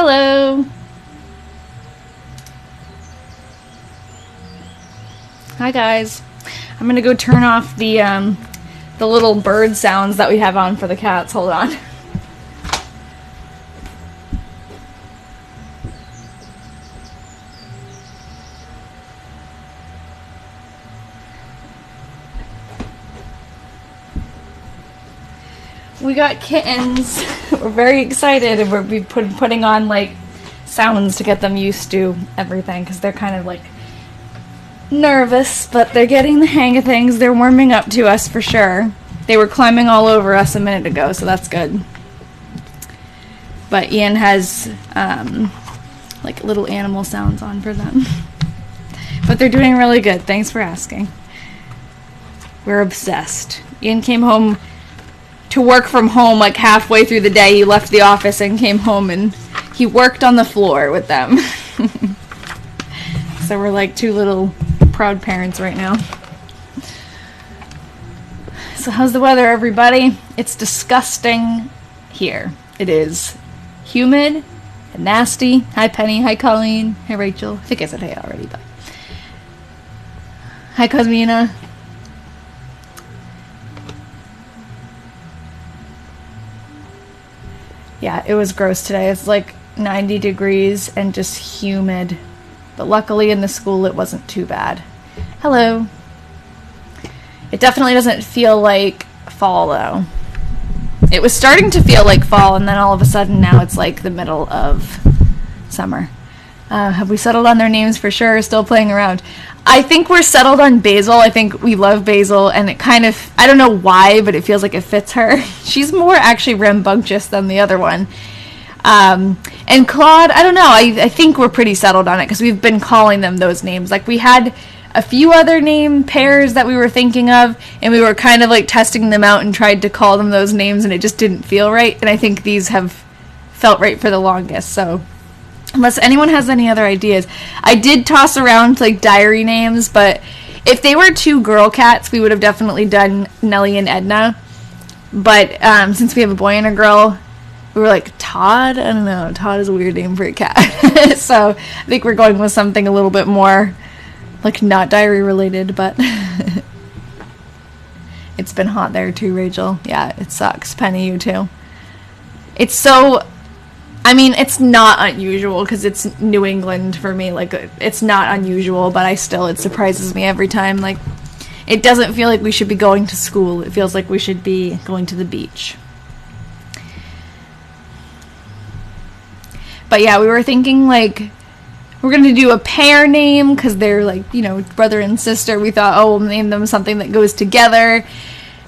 Hello. Hi guys. I'm gonna go turn off the little bird sounds that we have on for the cats. Hold on. We got kittens. We're very excited, and we'll be putting on like sounds to get them used to everything because they're kind of like nervous, but they're getting the hang of things. They're warming up to us for sure. They were climbing all over us a minute ago, so that's good. But Ian has like little animal sounds on for them. But they're doing really good. Thanks for asking. We're obsessed. Ian came home to work from home like halfway through the day. He left the office and came home and he worked on the floor with them. So we're like two little proud parents right now. So how's the weather, everybody? It's disgusting here. It is humid and nasty. Hi Penny, hi Colleen, hi Rachel. I think I said hey already, but hi Cosmina. Yeah, it was gross today. It's like 90 degrees and just humid. But luckily in the school it wasn't too bad. Hello. It definitely doesn't feel like fall though. It was starting to feel like fall and then all of a sudden now it's like the middle of summer. Have we settled on their names for sure? Still playing around. I think we're settled on Basil. I think we love Basil, and it kind of, I don't know why, but it feels like it fits her. She's more actually rambunctious than the other one. And Claude, I don't know, I think we're pretty settled on it because we've been calling them those names. Like we had a few other name pairs that we were thinking of, and we were kind of like testing them out and tried to call them those names, and it just didn't feel right. And I think these have felt right for the longest, so unless anyone has any other ideas. I did toss around like diary names, but if they were two girl cats, we would have definitely done Nellie and Edna. But since we have a boy and a girl, we were like, Todd? I don't know. Todd is a weird name for a cat. So I think we're going with something a little bit more like not diary related, but it's been hot there too, Rachel. Yeah, it sucks. Penny, you too. It's so, I mean, it's not unusual because it's New England for me. Like, it's not unusual, but it surprises me every time. Like, it doesn't feel like we should be going to school. It feels like we should be going to the beach. But yeah, we were thinking, like, we're going to do a pair name because they're, like, you know, brother and sister. We thought, oh, we'll name them something that goes together.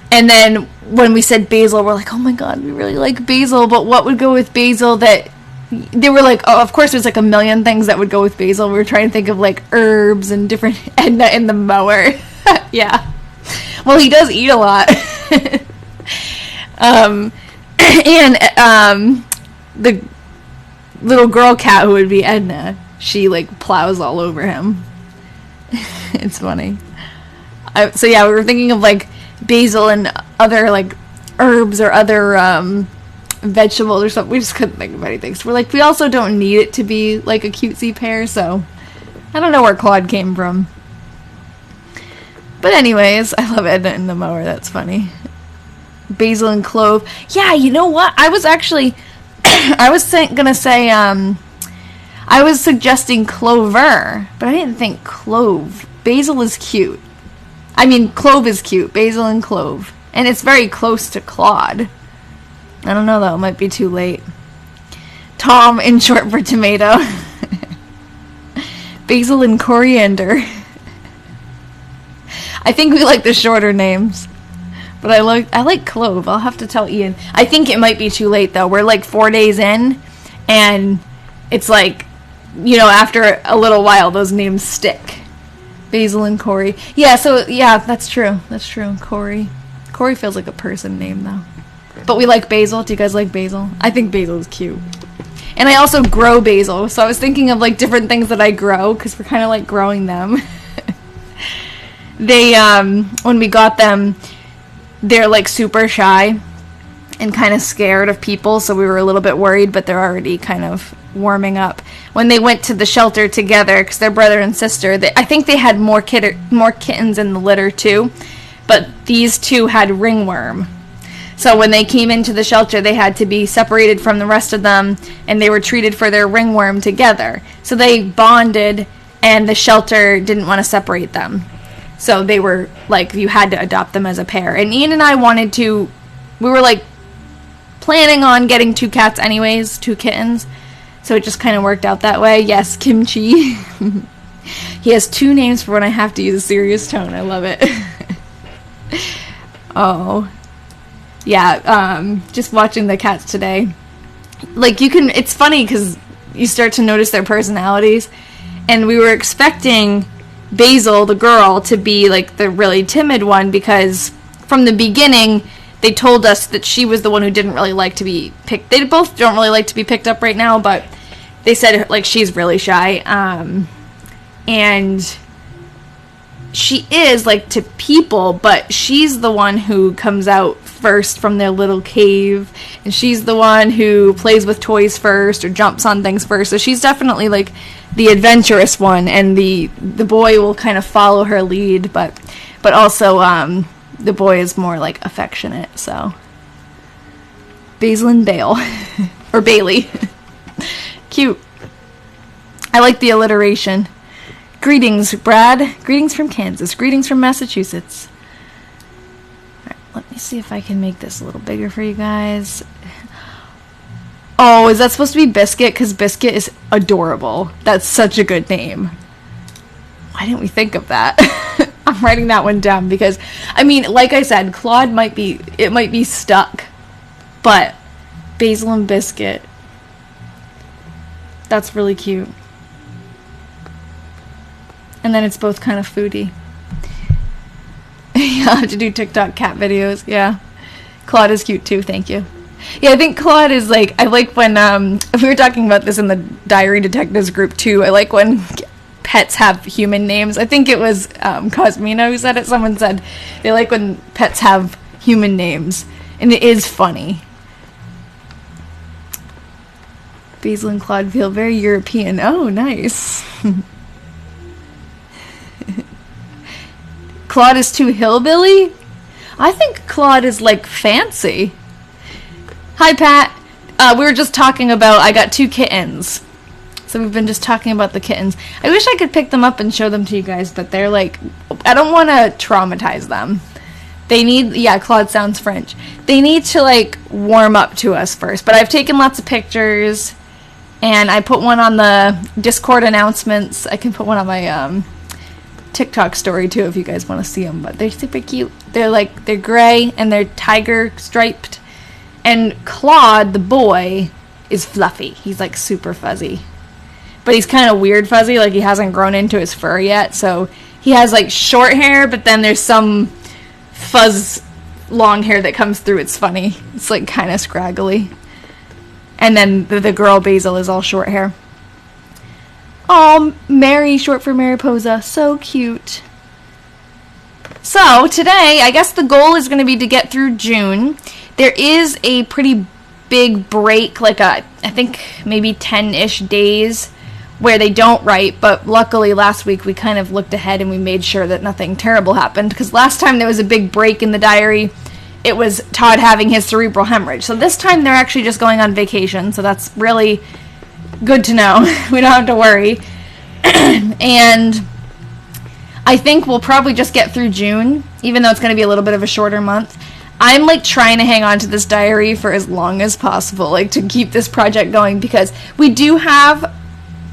And then when we said Basil, we're like, oh my god, we really like Basil, but what would go with Basil that... They were like, oh, of course there's like a million things that would go with Basil. We were trying to think of like herbs and different... Edna in the mower. Yeah. Well, he does eat a lot. And the little girl cat who would be Edna, she like plows all over him. It's funny. So yeah, we were thinking of like basil and other like herbs or other vegetables or something. We just couldn't think of anything. So we're like, we also don't need it to be like a cutesy pair, so I don't know where Claude came from. But anyways, I love Edna and the mower. That's funny. Basil and clove. Yeah, you know what? I was actually I was suggesting clover, but I didn't think clove. Basil is cute. I mean, clove is cute. Basil and clove. And it's very close to Claude. I don't know, though. It might be too late. Tom in short for tomato. Basil and coriander. I think we like the shorter names. But I like clove. I'll have to tell Ian. I think it might be too late, though. We're like 4 days in. And it's like, you know, after a little while, those names stick. Basil and Corey. Yeah, so, yeah, that's true. That's true. Corey. Corey feels like a person name, though. But we like basil. Do you guys like basil? I think basil is cute. And I also grow basil. So I was thinking of, like, different things that I grow, because we're kind of, like, growing them. They, when we got them, they're, like, super shy. and kind of scared of people, so we were a little bit worried, but they're already kind of warming up. When they went to the shelter together, because they're brother and sister, I think they had more kittens in the litter too, but these two had ringworm. So when they came into the shelter, they had to be separated from the rest of them, and they were treated for their ringworm together. So they bonded, and the shelter didn't want to separate them. So they were, like, you had to adopt them as a pair. And Ian and I we were, like, planning on getting 2 cats anyways, 2 kittens. So it just kind of worked out that way. Yes, Kimchi. He has 2 names for when I have to use a serious tone. I love it. Oh. Yeah, just watching the cats today. Like, it's funny because you start to notice their personalities. And we were expecting Basil, the girl, to be, like, the really timid one, because from the beginning, they told us that she was the one who didn't really like to be picked. They both don't really like to be picked up right now, but they said, like, she's really shy. And she is, like, to people, but she's the one who comes out first from their little cave, and she's the one who plays with toys first or jumps on things first. So she's definitely, like, the adventurous one, and the boy will kind of follow her lead, but also the boy is more, like, affectionate. So Basil and Bale or Bailey. Cute. I like the alliteration. Greetings, Brad. Greetings from Kansas. Greetings from Massachusetts. Let me see if I can make this a little bigger for you guys. Oh, is that supposed to be Biscuit? Because Biscuit is adorable. That's such a good name. Why didn't we think of that? I'm writing that one down because, I mean, like I said, Claude might be stuck. But Basil and Biscuit, that's really cute. And then it's both kind of foodie. I'll have to do TikTok cat videos. Yeah. Claude is cute too, thank you. Yeah, I think Claude is like, I like when, we were talking about this in the Diary Detectives group too. I like when pets have human names. I think it was Cosmina who said it. Someone said they like when pets have human names. And it is funny. Basil and Claude feel very European. Oh, nice. Claude is too hillbilly? I think Claude is, like, fancy. Hi, Pat. We were just talking about, I got 2 kittens. So we've been just talking about the kittens. I wish I could pick them up and show them to you guys, but they're, like, I don't want to traumatize them. They need, yeah, Claude sounds French. They need to, like, warm up to us first. But I've taken lots of pictures, and I put one on the Discord announcements. I can put one on my, TikTok story too if you guys want to see them, but they're super cute. They're gray and they're tiger striped, and Claude the boy is fluffy. He's like super fuzzy, but he's kind of weird fuzzy, like he hasn't grown into his fur yet, so he has like short hair, but then there's some fuzz long hair that comes through. It's funny. It's like kind of scraggly. And then the girl Basil is all short hair. Oh, Mary, short for Mariposa. So cute. So, today, I guess the goal is going to be to get through June. There is a pretty big break, like I think maybe 10-ish days where they don't write, but luckily last week we kind of looked ahead and we made sure that nothing terrible happened, because last time there was a big break in the diary, it was Todd having his cerebral hemorrhage. So this time they're actually just going on vacation, so that's really good to know. We don't have to worry. And I think we'll probably just get through June, even though it's going to be a little bit of a shorter month. I'm like trying to hang on to this diary for as long as possible, like to keep this project going, because we do have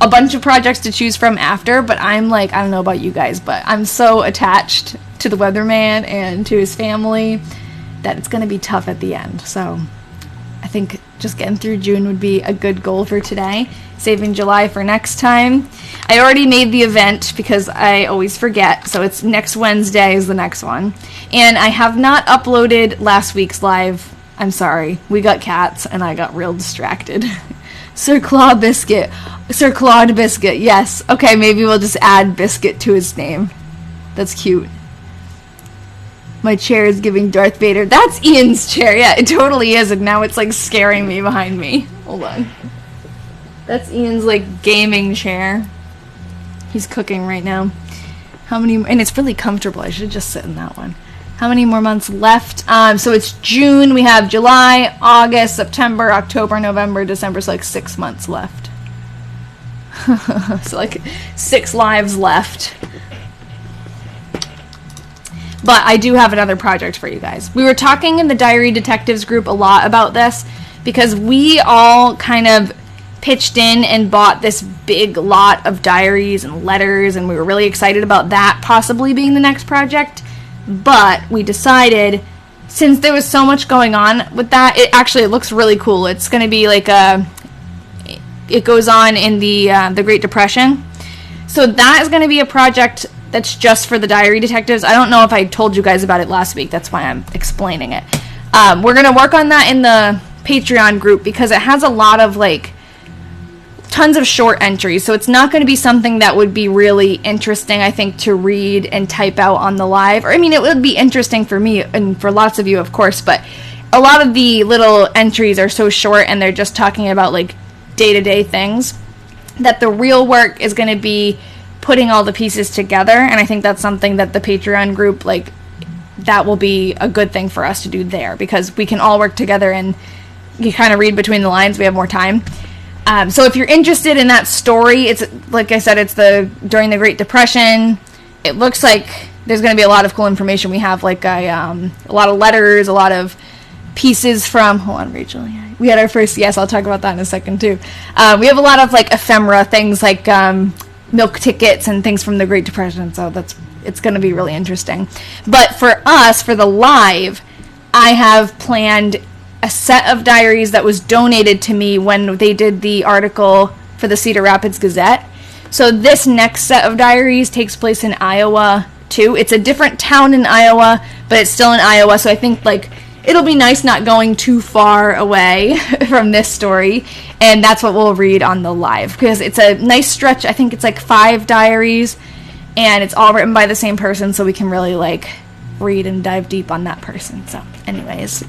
a bunch of projects to choose from after, but I'm like, I don't know about you guys, but I'm so attached to the Weatherman and to his family that it's going to be tough at the end. So I think just getting through June would be a good goal for today. Saving July for next time. I already made the event because I always forget, so it's next Wednesday is the next one. And I have not uploaded last week's live. I'm sorry. We got cats and I got real distracted. Sir Claude Biscuit. Sir Claude Biscuit, yes. Okay, maybe we'll just add Biscuit to his name. That's cute. My chair is giving Darth Vader. That's Ian's chair. Yeah, it totally is. And now it's like scaring me behind me. Hold on. That's Ian's like gaming chair. He's cooking right now. How many? And it's really comfortable. I should just sit in that one. How many more months left? So it's June. We have July, August, September, October, November, December. So like 6 months left. So like 6 lives left. But I do have another project for you guys. We were talking in the Diary Detectives group a lot about this because we all kind of pitched in and bought this big lot of diaries and letters, and we were really excited about that possibly being the next project. But we decided, since there was so much going on with that, it looks really cool. It's going to be like it goes on in the Great Depression. So that is going to be a project that's just for the Diary Detectives. I don't know if I told you guys about it last week. That's why I'm explaining it. We're going to work on that in the Patreon group because it has a lot of, like, tons of short entries. So it's not going to be something that would be really interesting, I think, to read and type out on the live. Or, I mean, it would be interesting for me and for lots of you, of course, but a lot of the little entries are so short and they're just talking about, like, day-to-day things that the real work is going to be putting all the pieces together, and I think that's something that the Patreon group, like, that will be a good thing for us to do there, because we can all work together and you kind of read between the lines. We have more time. So if you're interested in that story, it's, like I said, it's during the Great Depression. It looks like there's going to be a lot of cool information. We have, like, a lot of letters, a lot of pieces from, hold on, Rachel, yeah. We had our first, yes, I'll talk about that in a second, too. We have a lot of, like, ephemera things, like, milk tickets and things from the Great Depression, so it's going to be really interesting. But for us, for the live, I have planned a set of diaries that was donated to me when they did the article for the Cedar Rapids Gazette. So this next set of diaries takes place in Iowa, too. It's a different town in Iowa, but it's still in Iowa, so I think, like, it'll be nice not going too far away from this story, and that's what we'll read on the live, because it's a nice stretch. I think it's like 5 diaries, and it's all written by the same person, so we can really, like, read and dive deep on that person. So anyways,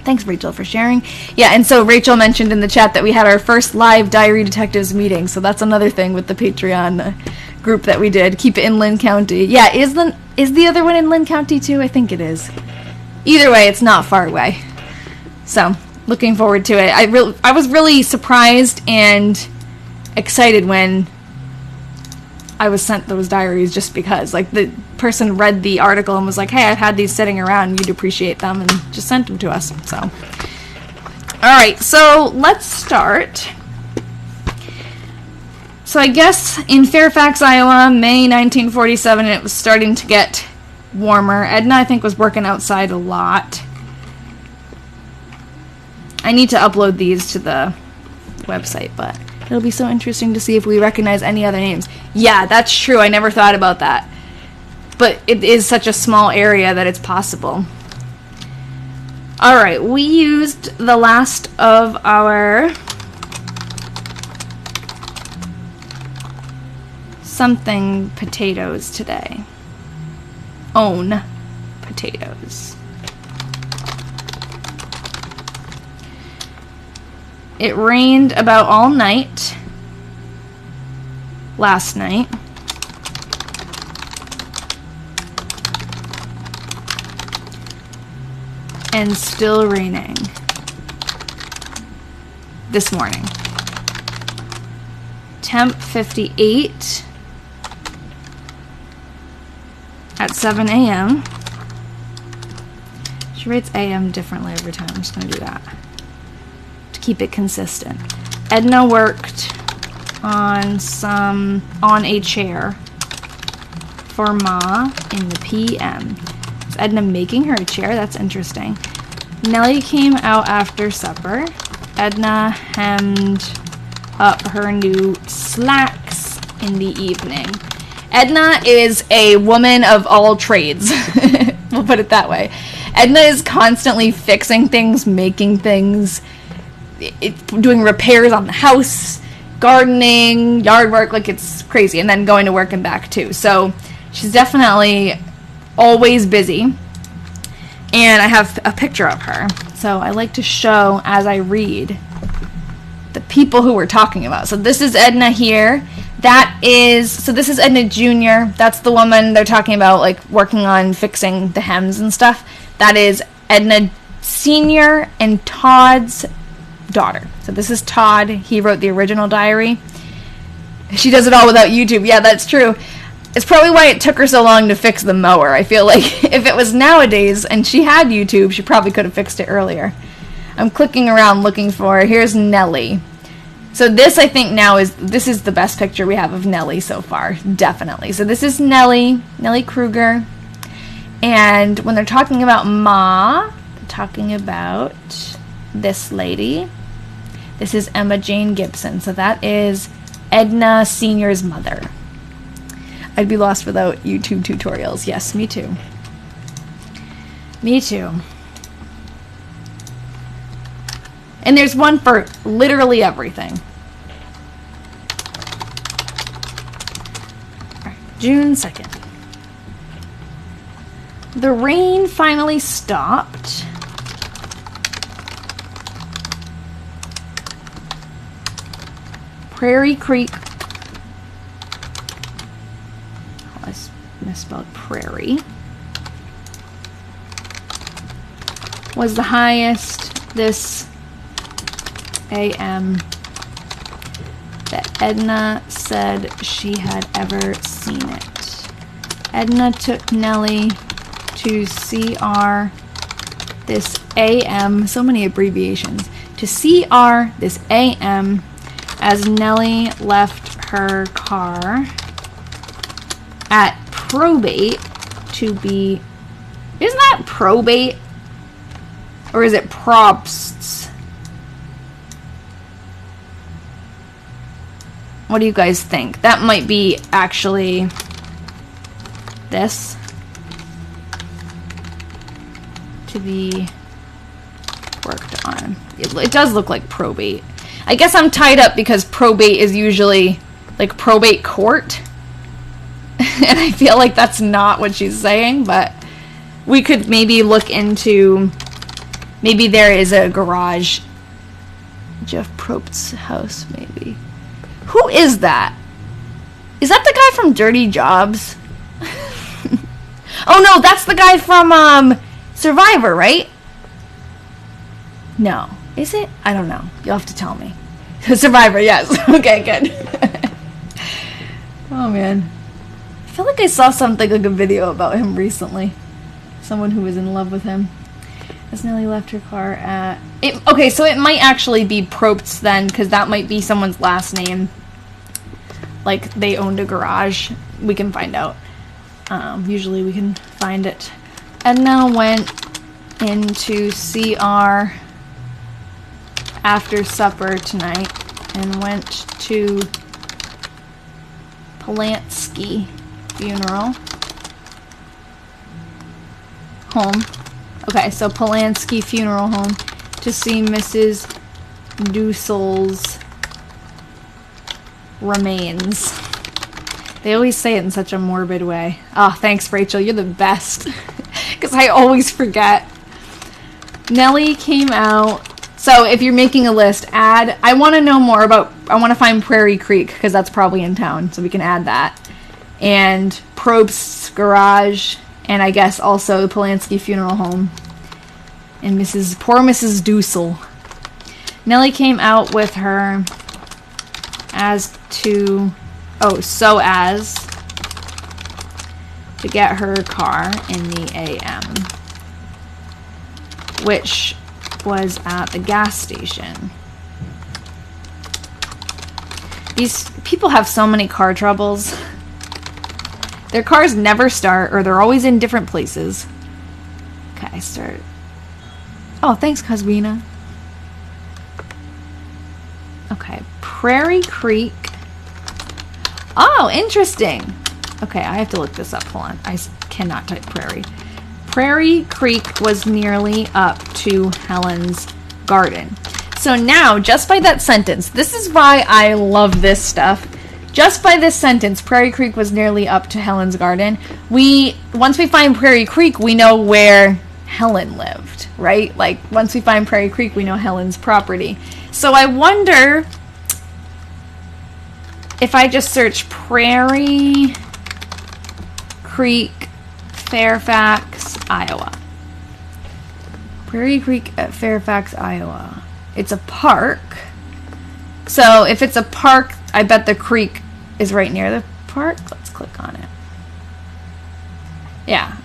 thanks, Rachel, for sharing. Yeah, and so Rachel mentioned in the chat that we had our first live Diary Detectives meeting, so that's another thing with the Patreon group that we did. Keep it in Lynn County. Yeah, is the other one in Lynn County too? I think it is. Either way, it's not far away. So, looking forward to it. I was really surprised and excited when I was sent those diaries, just because, like, the person read the article and was like, hey, I've had these sitting around, you'd appreciate them, and just sent them to us. So, alright, so let's start. So I guess in Fairfax, Iowa, May 1947, it was starting to get warmer. Edna, I think, was working outside a lot. I need to upload these to the website, but it'll be so interesting to see if we recognize any other names. Yeah, that's true. I never thought about that. But it is such a small area that it's possible. Alright, we used the last of our something potatoes today. Own potatoes. It rained about all night last night. And still raining this morning. Temp 58 at 7 a.m. She rates a.m. differently every time. I'm just going to do that to keep it consistent. Edna worked on a chair for Ma in the p.m. Is Edna making her a chair? That's interesting. Nellie came out after supper. Edna hemmed up her new slacks in the evening. Edna is a woman of all trades. We'll put it that way. Edna is constantly fixing things, making things, doing repairs on the house, gardening, yard work, like, it's crazy, and then going to work and back too. So she's definitely always busy. And I have a picture of her. So I like to show, as I read, the people who we're talking about. So this is Edna here. So this is Edna Jr. That's the woman they're talking about, like, working on fixing the hems and stuff. That is Edna Sr. and Todd's daughter. So this is Todd. He wrote the original diary. She does it all without YouTube. Yeah, that's true. It's probably why it took her so long to fix the mower. I feel like if it was nowadays and she had YouTube, she probably could have fixed it earlier. I'm clicking around looking for, here's Nellie. So this, I think now this is the best picture we have of Nellie so far, definitely. So this is Nellie Kruger. And when they're talking about Ma, they're talking about this lady. This is Emma Jane Gibson. So that is Edna Sr.'s mother. I'd be lost without YouTube tutorials. Yes, me too. Me too. And there's one for literally everything. All right, June 2nd. The rain finally stopped. Prairie Creek. I misspelled prairie. Was the highest this AM that Edna said she had ever seen it. Edna took Nellie to CR this AM, so many abbreviations, to CR this AM as Nellie left her car at probate to be, isn't that probate? Or is it probsts? What do you guys think? That might be actually this. To be worked on. It does look like probate. I guess I'm tied up because probate is usually like probate court. And I feel like that's not what she's saying, but we could maybe look into, maybe there is a garage. Jeff Probst's house, maybe. Who is that? Is that the guy from Dirty Jobs? Oh no, that's the guy from Survivor, right? No. Is it? I don't know. You'll have to tell me. Survivor, yes. Okay, good. Oh man. I feel like I saw something, like a video about him recently. Someone who was in love with him. As Nellie left her car at... Okay, so it might actually be Probst then, because that might be someone's last name. Like, they owned a garage. We can find out. Usually we can find it. Edna went into CR after supper tonight and went to Polanski funeral home. Okay, so Polanski funeral home to see Mrs. Dussel's remains. They always say it in such a morbid way. Oh, thanks, Rachel. You're the best. Because I always forget. Nellie came out. So if you're making a list, add... I want to know more about... I want to find Prairie Creek, because that's probably in town, so we can add that. And Probst's garage, and I guess also the Polanski funeral home. And poor Mrs. Dussel. Nellie came out with her so as to get her car in the AM, which was at the gas station. These people have so many car troubles. Their cars never start, or they're always in different places. Okay, start. Oh, thanks, Coswina. Okay, Prairie Creek. Oh, interesting. Okay, I have to look this up. Hold on. I cannot type Prairie. Prairie Creek was nearly up to Helen's garden. So now, just by that sentence, this is why I love this stuff. Just by this sentence, Prairie Creek was nearly up to Helen's garden. Once we find Prairie Creek, we know where Helen lived, right? Like, once we find Prairie Creek, we know Helen's property. So I wonder if I just search Prairie Creek, Fairfax, Iowa. Prairie Creek at Fairfax, Iowa. It's a park. So if it's a park, I bet the creek is right near the park. Let's click on it. Yeah.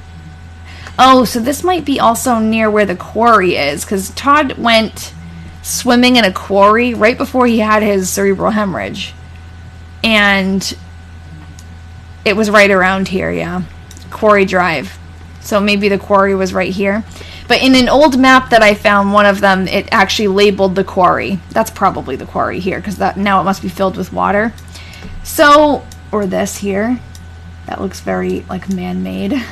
Oh, so this might be also near where the quarry is, because Todd went swimming in a quarry right before he had his cerebral hemorrhage. And it was right around here, yeah. Quarry Drive. So maybe the quarry was right here. But in an old map that I found, one of them, it actually labeled the quarry. That's probably the quarry here, because now it must be filled with water. So, or this here. That looks very, like, man-made.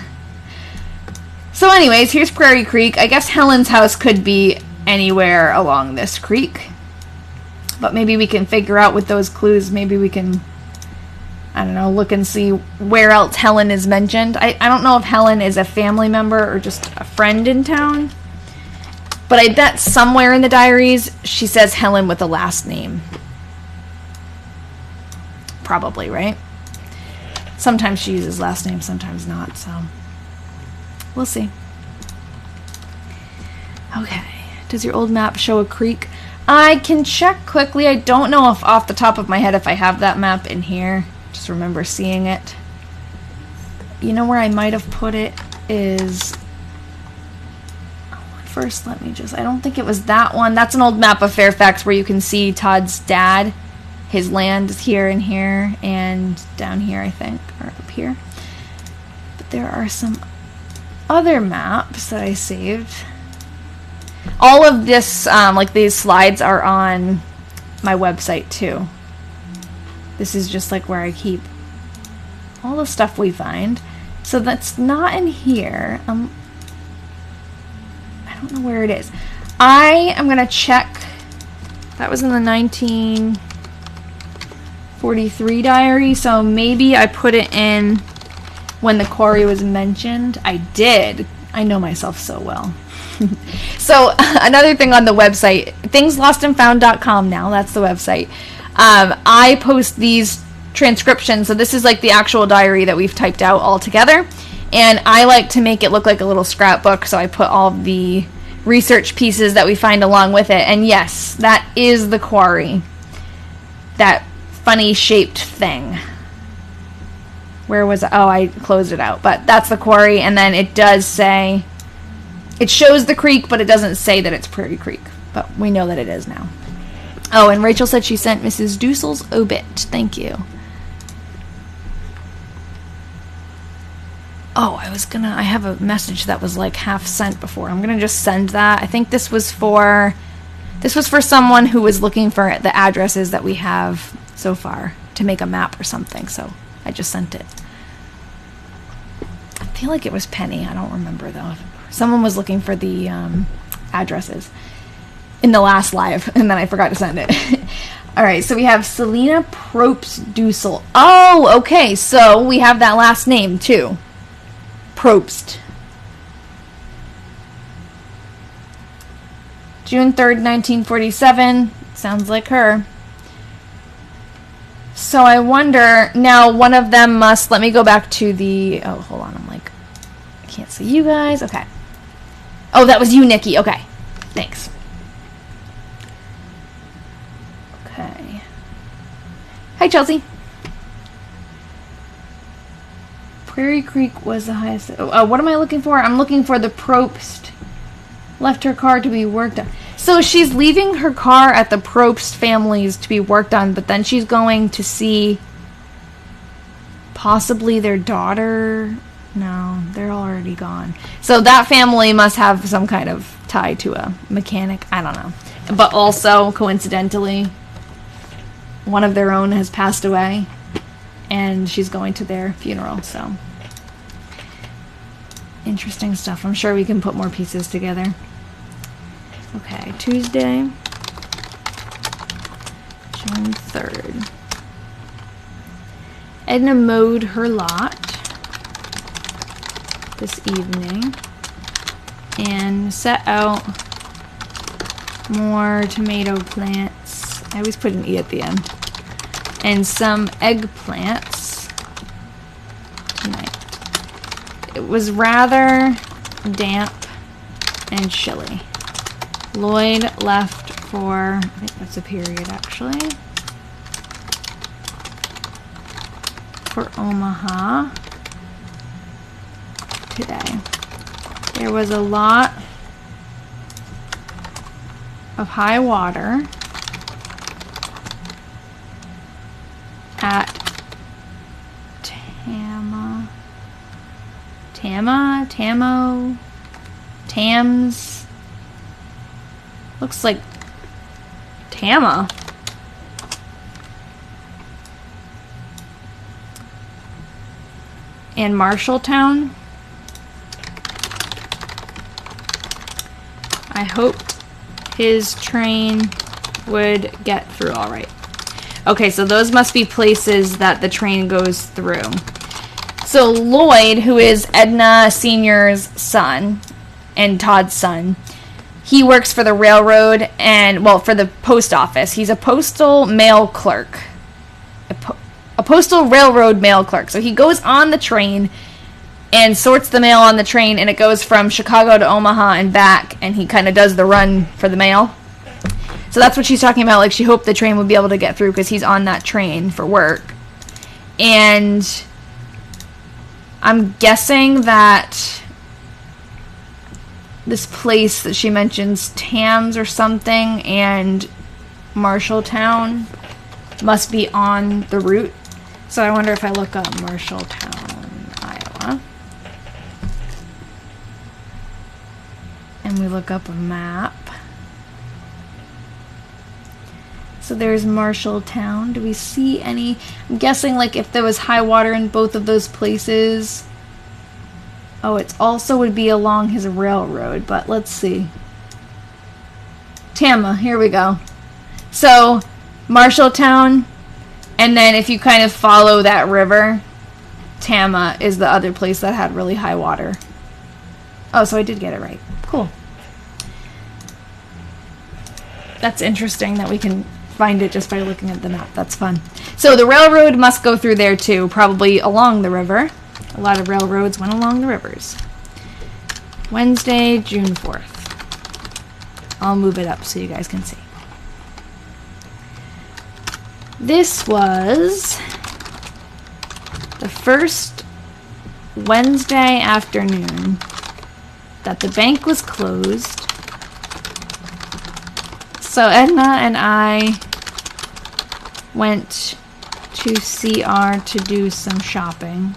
So anyways, here's Prairie Creek. I guess Helen's house could be anywhere along this creek. But maybe we can figure out with those clues, maybe we can, I don't know, look and see where else Helen is mentioned. I don't know if Helen is a family member or just a friend in town. But I bet somewhere in the diaries she says Helen with a last name. Probably, right? Sometimes she uses last name, sometimes not, so we'll see. Okay, does your old map show a creek? I can check quickly. I don't know if off the top of my head if I have that map in here. Just remember seeing it. You know where I might have put it is... First, let me just... I don't think it was that one. That's an old map of Fairfax where you can see Todd's dad. His land is here and here and down here, I think, or up here. But there are some other maps that I saved. All of this, like these slides are on my website too. This is just like where I keep all the stuff we find. So that's not in here. I don't know where it is. I am gonna check. That was in the 1943 diary, so maybe I put it in when the quarry was mentioned. I did. I know myself so well. So another thing on the website, thingslostandfound.com now, that's the website. I post these transcriptions, so this is like the actual diary that we've typed out all together, and I like to make it look like a little scrapbook, so I put all of the research pieces that we find along with it. And yes, that is the quarry. That funny shaped thing. Where was it? Oh, I closed it out, but that's the quarry. And then it does say, it shows the creek, but it doesn't say that it's Prairie Creek, but we know that it is now. Oh, and Rachel said she sent Mrs. Dussel's obit. Thank you. Oh, I have a message that was like half sent before. I'm gonna just send that. I think this was for someone who was looking for the addresses that we have so far to make a map or something, so I just sent it. I feel like it was Penny. I don't remember though. Someone was looking for the addresses in the last live, and then I forgot to send it. All right, so we have Selena Probst Dussel. Oh, okay, so we have that last name too. Probst. June 3rd, 1947. Sounds like her. So I wonder, now one of them must, let me go back to the, oh, hold on, I can't see you guys. Okay. Oh, that was you, Nikki. Okay. Thanks. Okay. Hi, Chelsea. Prairie Creek was the highest. Oh, what am I looking for? I'm looking for the Probst. Left her car to be worked on. So she's leaving her car at the Probst family's to be worked on, but then she's going to see possibly their daughter. No, they're already gone. So that family must have some kind of tie to a mechanic. I don't know. But also, coincidentally, one of their own has passed away, and she's going to their funeral, so. Interesting stuff. I'm sure we can put more pieces together. Okay, Tuesday, June 3rd. Edna mowed her lot this evening. and set out more tomato plants. I always put an E at the end. And some eggplants tonight. It was rather damp and chilly. Lloyd left for, I think that's a period actually, for Omaha today. There was a lot of high water at Tams. Looks like Tama. And Marshalltown. I hoped his train would get through all right. Okay, so those must be places that the train goes through. So Lloyd, who is Edna Sr.'s son and Todd's son, he works for the railroad and, well, for the post office. He's a postal mail clerk. A postal railroad mail clerk. So he goes on the train and sorts the mail on the train, and it goes from Chicago to Omaha and back, and he kind of does the run for the mail. So that's what she's talking about. Like, she hoped the train would be able to get through because he's on that train for work. And I'm guessing that this place that she mentions, Tams or something, and Marshalltown must be on the route. So I wonder if I look up Marshalltown, Iowa, and we look up a map. So there's Marshalltown. Do we see any? I'm guessing like if there was high water in both of those places. Oh, it also would be along his railroad, but let's see. Tama, here we go. So Marshalltown, and then if you kind of follow that river, Tama is the other place that had really high water. Oh, so I did get it right. Cool. That's interesting that we can find it just by looking at the map. That's fun. So the railroad must go through there too, probably along the river. A lot of railroads went along the rivers. Wednesday, June 4th. I'll move it up so you guys can see. This was the first Wednesday afternoon that the bank was closed. So Edna and I went to CR to do some shopping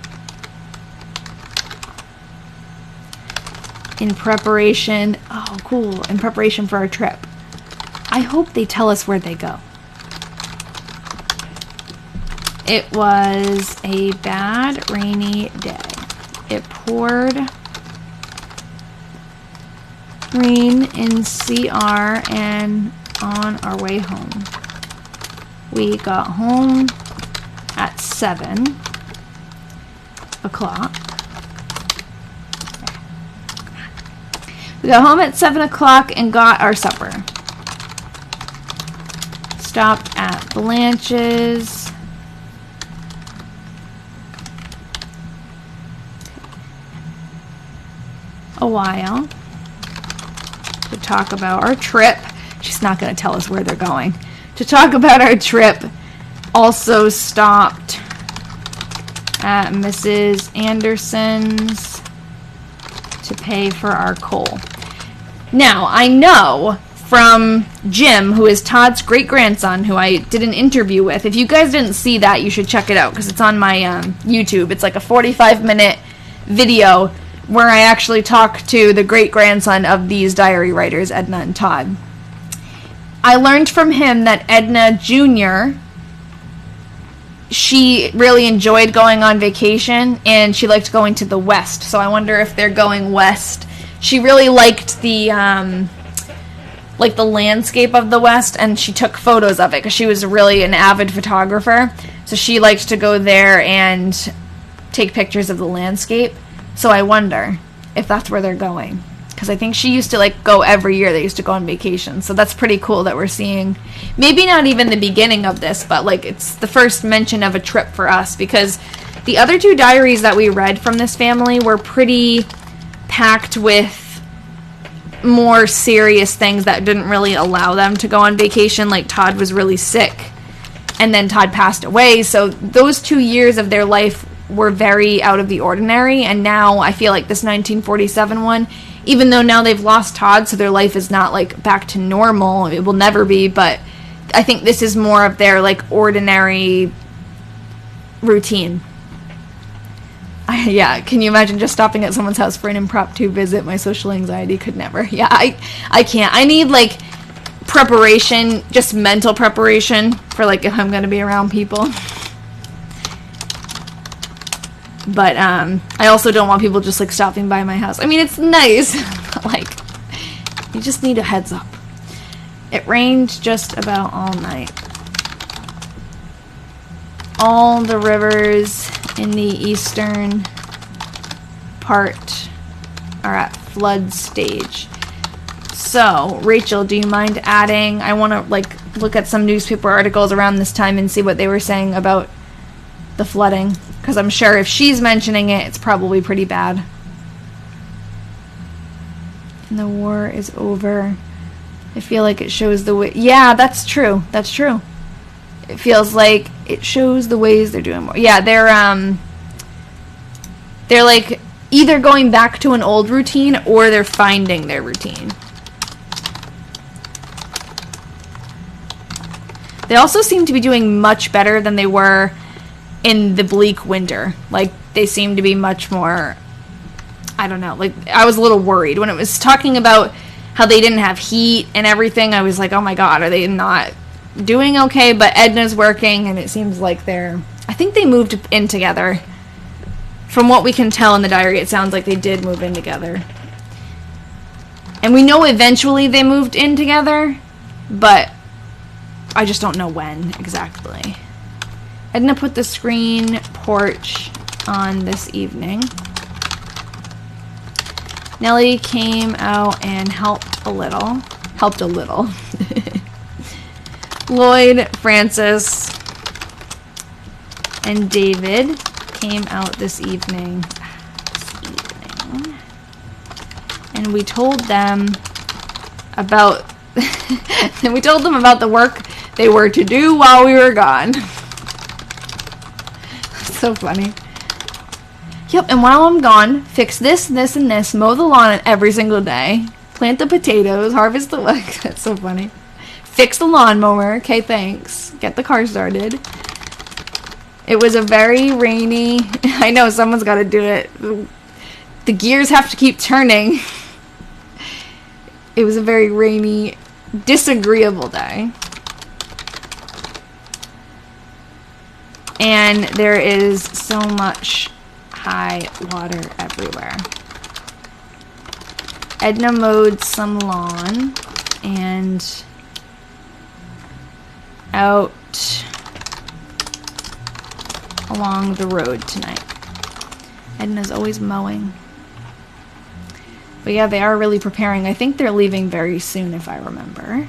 in preparation, oh cool, in preparation for our trip. I hope they tell us where they go. It was a bad rainy day. It poured rain in CR and on our way home. We got home at 7 o'clock. We got home at 7 o'clock and got our supper. Stopped at Blanche's. A while to talk about our trip. She's not going to tell us where they're going. To talk about our trip. Also stopped at Mrs. Anderson's to pay for our coal. Now, I know from Jim, who is Todd's great-grandson, who I did an interview with. If you guys didn't see that, you should check it out because it's on my YouTube. It's like a 45-minute video where I actually talk to the great-grandson of these diary writers, Edna and Todd. I learned from him that Edna Jr., she really enjoyed going on vacation, and she liked going to the west. So I wonder if they're going west. She really liked the landscape of the west, and she took photos of it because she was really an avid photographer. So she liked to go there and take pictures of the landscape. So I wonder if that's where they're going. because I think she used to like go every year. They used to go on vacation, so that's pretty cool that we're seeing maybe not even the beginning of this, but like it's the first mention of a trip for us, because the other two diaries that we read from this family were pretty packed with more serious things that didn't really allow them to go on vacation. Like Todd was really sick, and then Todd passed away, so those 2 years of their life were very out of the ordinary. And now I feel like this 1947 one, even though now they've lost Todd, so their life is not like back to normal, it will never be, but I think this is more of their like ordinary routine. Yeah, can you imagine just stopping at someone's house for an impromptu visit? My social anxiety could never. Yeah, I can't. I need like preparation, just mental preparation for like if I'm going to be around people. But I also don't want people just like stopping by my house. I mean, it's nice, but like you just need a heads up. It rained just about all night. All the rivers in the eastern part are at flood stage. So, Rachel, do you mind adding? I want to like look at some newspaper articles around this time and see what they were saying about the flooding, because I'm sure if she's mentioning it, it's probably pretty bad. And the war is over. I feel like it shows the way. Yeah, that's true. That's true. It feels like it shows the ways they're doing more. Yeah, they're like either going back to an old routine or they're finding their routine. They also seem to be doing much better than they were in the bleak winter. Like, they seem to be much more, I don't know, like, I was a little worried when it was talking about how they didn't have heat and everything. I was like, oh my god, are they not doing okay? But Edna's working, and it seems like I think they moved in together. From what we can tell in the diary, it sounds like they did move in together. And we know eventually they moved in together, but I just don't know when exactly. Edna put the screen porch on this evening. Nellie came out and helped a little. Lloyd, Francis, and David came out this evening. And we told them about the work they were to do while we were gone. So funny. Yep, and while I'm gone, fix this, this, and this, mow the lawn every single day, plant the potatoes, harvest the That's so funny. Fix the lawnmower. Okay, thanks. Get the car started. It was a very rainy... I know, someone's got to do it. The gears have to keep turning. It was a very rainy, disagreeable day. And there is so much high water everywhere. Edna mowed some lawn and out along the road tonight. Edna's always mowing. But yeah, they are really preparing. I think they're leaving very soon, if I remember.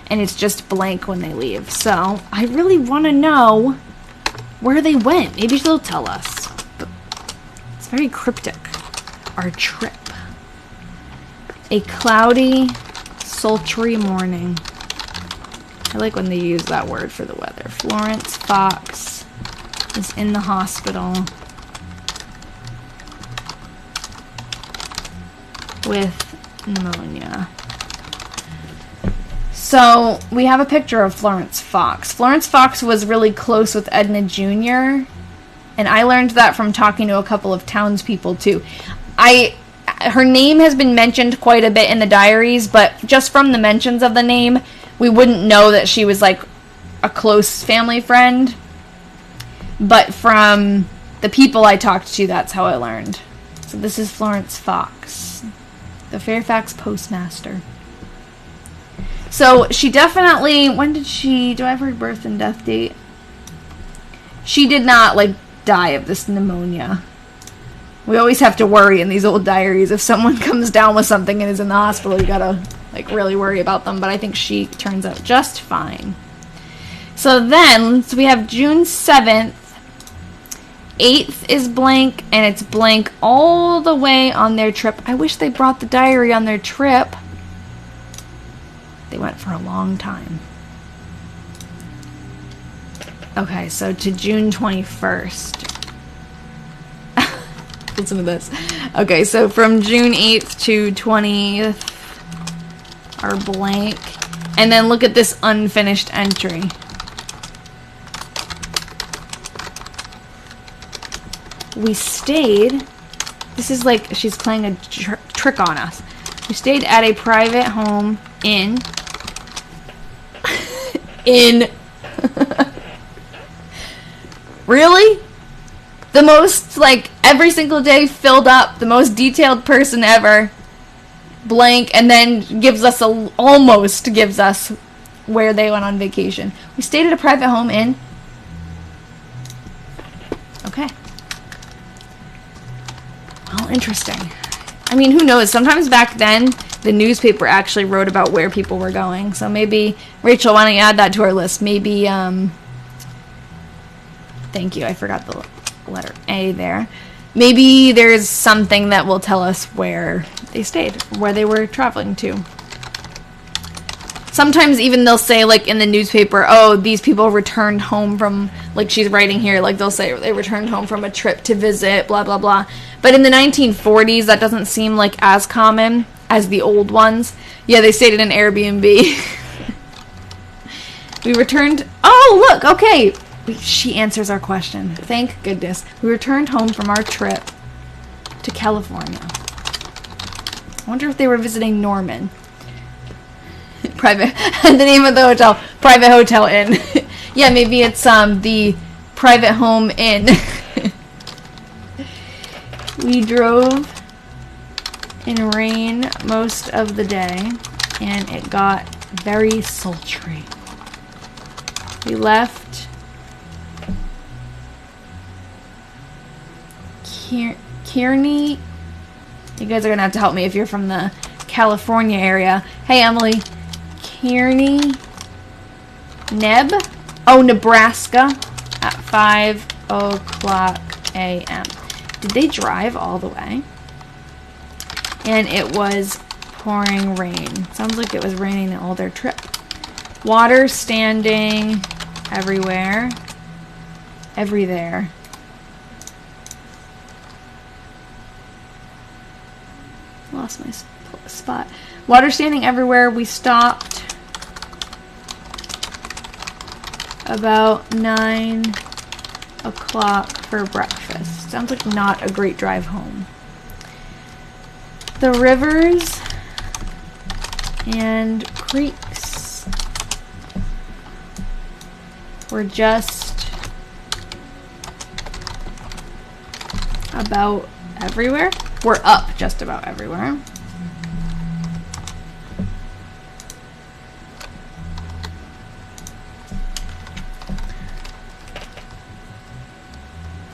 And it's just blank when they leave. So I really want to know where they went. Maybe they'll tell us. But it's very cryptic. Our trip. A cloudy, sultry morning. I like when they use that word for the weather. Florence Fox is in the hospital with pneumonia. So we have a picture of Florence Fox. Florence Fox was really close with Edna Jr., and I learned that from talking to a couple of townspeople too. Her name has been mentioned quite a bit in the diaries, but just from the mentions of the name, we wouldn't know that she was like a close family friend. But from the people I talked to, that's how I learned. So this is Florence Fox, the Fairfax postmaster. So she definitely, when did she, do I have her birth and death date? She did not like die of this pneumonia We always have to worry in these old diaries. If someone comes down with something and is in the hospital, you gotta, like, really worry about them. But I think she turns out just fine. So then, we have June 7th. 8th is blank, and it's blank all the way on their trip. I wish they brought the diary on their trip. They went for a long time. Okay, so to June 21st. Listen to this. Okay, so from June 8th to 20th are blank. And then look at this unfinished entry. We stayed, this is like she's playing a trick on us. We stayed at a private home in really? The most, like, every single day filled up, the most detailed person ever, blank, and then gives us almost gives us where they went on vacation. We stayed at a private home in, okay. Well, interesting. I mean, who knows? Sometimes back then, the newspaper actually wrote about where people were going. So maybe, Rachel, why don't you add that to our list? Maybe, thank you, I forgot the letter A there. Maybe there's something that will tell us where they stayed, where they were traveling to. Sometimes even they'll say, like, in the newspaper, oh, these people returned home from, like she's writing here, like they'll say they returned home from a trip to visit, blah, blah, blah. But in the 1940s, that doesn't seem like as common as the old ones. Yeah, they stayed in an Airbnb. We returned, oh, look, okay. She answers our question. Thank goodness. We returned home from our trip to California. I wonder if they were visiting Norman. Private, the name of the hotel, Private Hotel Inn. Yeah, maybe it's the Private Home Inn. We drove in rain most of the day, and it got very sultry. We left Kearney. You guys are gonna have to help me if you're from the California area. Hey, Emily. Kearney, Nebraska at 5 o'clock a.m. Did they drive all the way? And it was pouring rain. Sounds like it was raining all their trip. Water standing everywhere. There. Lost my spot. Water standing everywhere. We stopped about 9 o'clock for breakfast. Sounds like not a great drive home. The rivers and creeks were just about everywhere. We're up just about everywhere.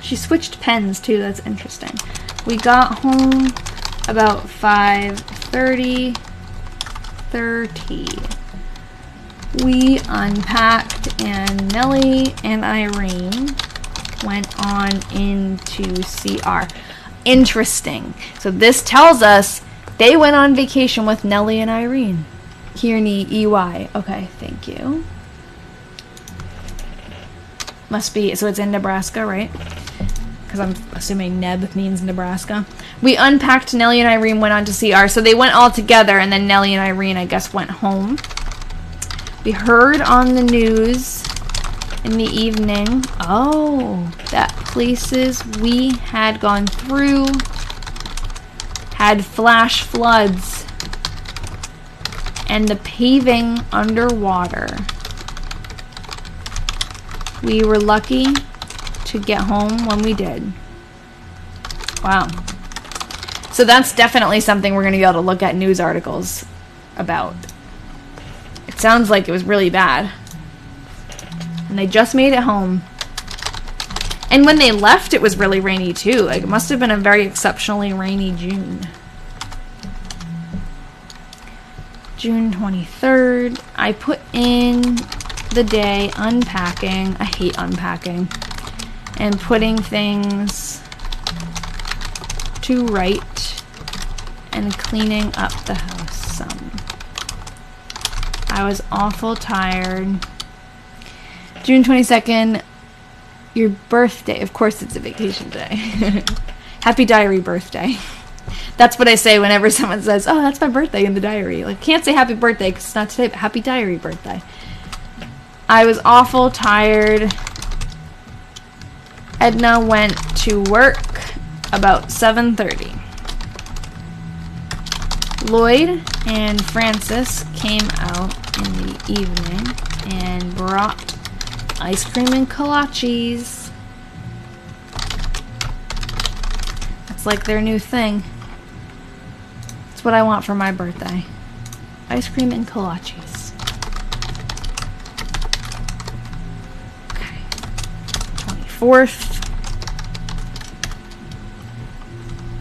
She switched pens too, that's interesting. We got home about 5:30. We unpacked and Nellie and Irene went on into CR. Interesting. So this tells us they went on vacation with Nellie and Irene. Kearney, EY. Okay, thank you. Must be, so it's in Nebraska, right? Because I'm assuming Neb means Nebraska. We unpacked, Nellie and Irene went on to CR. So they went all together, and then Nellie and Irene, I guess, went home. We heard on the news in the evening, oh, that places we had gone through had flash floods and the paving underwater. We were lucky to get home when we did. Wow. So that's definitely something we're going to be able to look at news articles about. It sounds like it was really bad. And they just made it home. And when they left, it was really rainy too. Like, it must have been a very exceptionally rainy June. June 23rd. I put in the day unpacking. I hate unpacking. And putting things to right and cleaning up the house some. I was awful tired. June 22nd, your birthday. Of course it's a vacation day. Happy diary birthday. That's what I say whenever someone says, oh, that's my birthday in the diary. Like, can't say happy birthday because it's not today, but happy diary birthday. I was awful tired. Edna went to work about 7:30. Lloyd and Francis came out in the evening and brought ice cream and kolaches. That's like their new thing. It's what I want for my birthday. Ice cream and kolaches. Okay. 24th.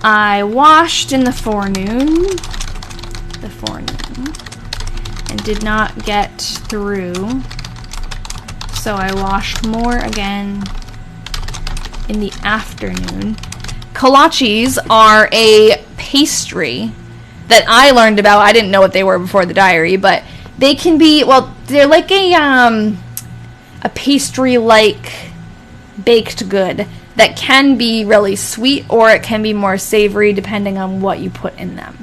I washed in the forenoon. And did not get through. So I washed more again in the afternoon. Kolaches are a pastry that I learned about. I didn't know what they were before the diary, but they can be, well, they're like a pastry-like baked good that can be really sweet or it can be more savory depending on what you put in them.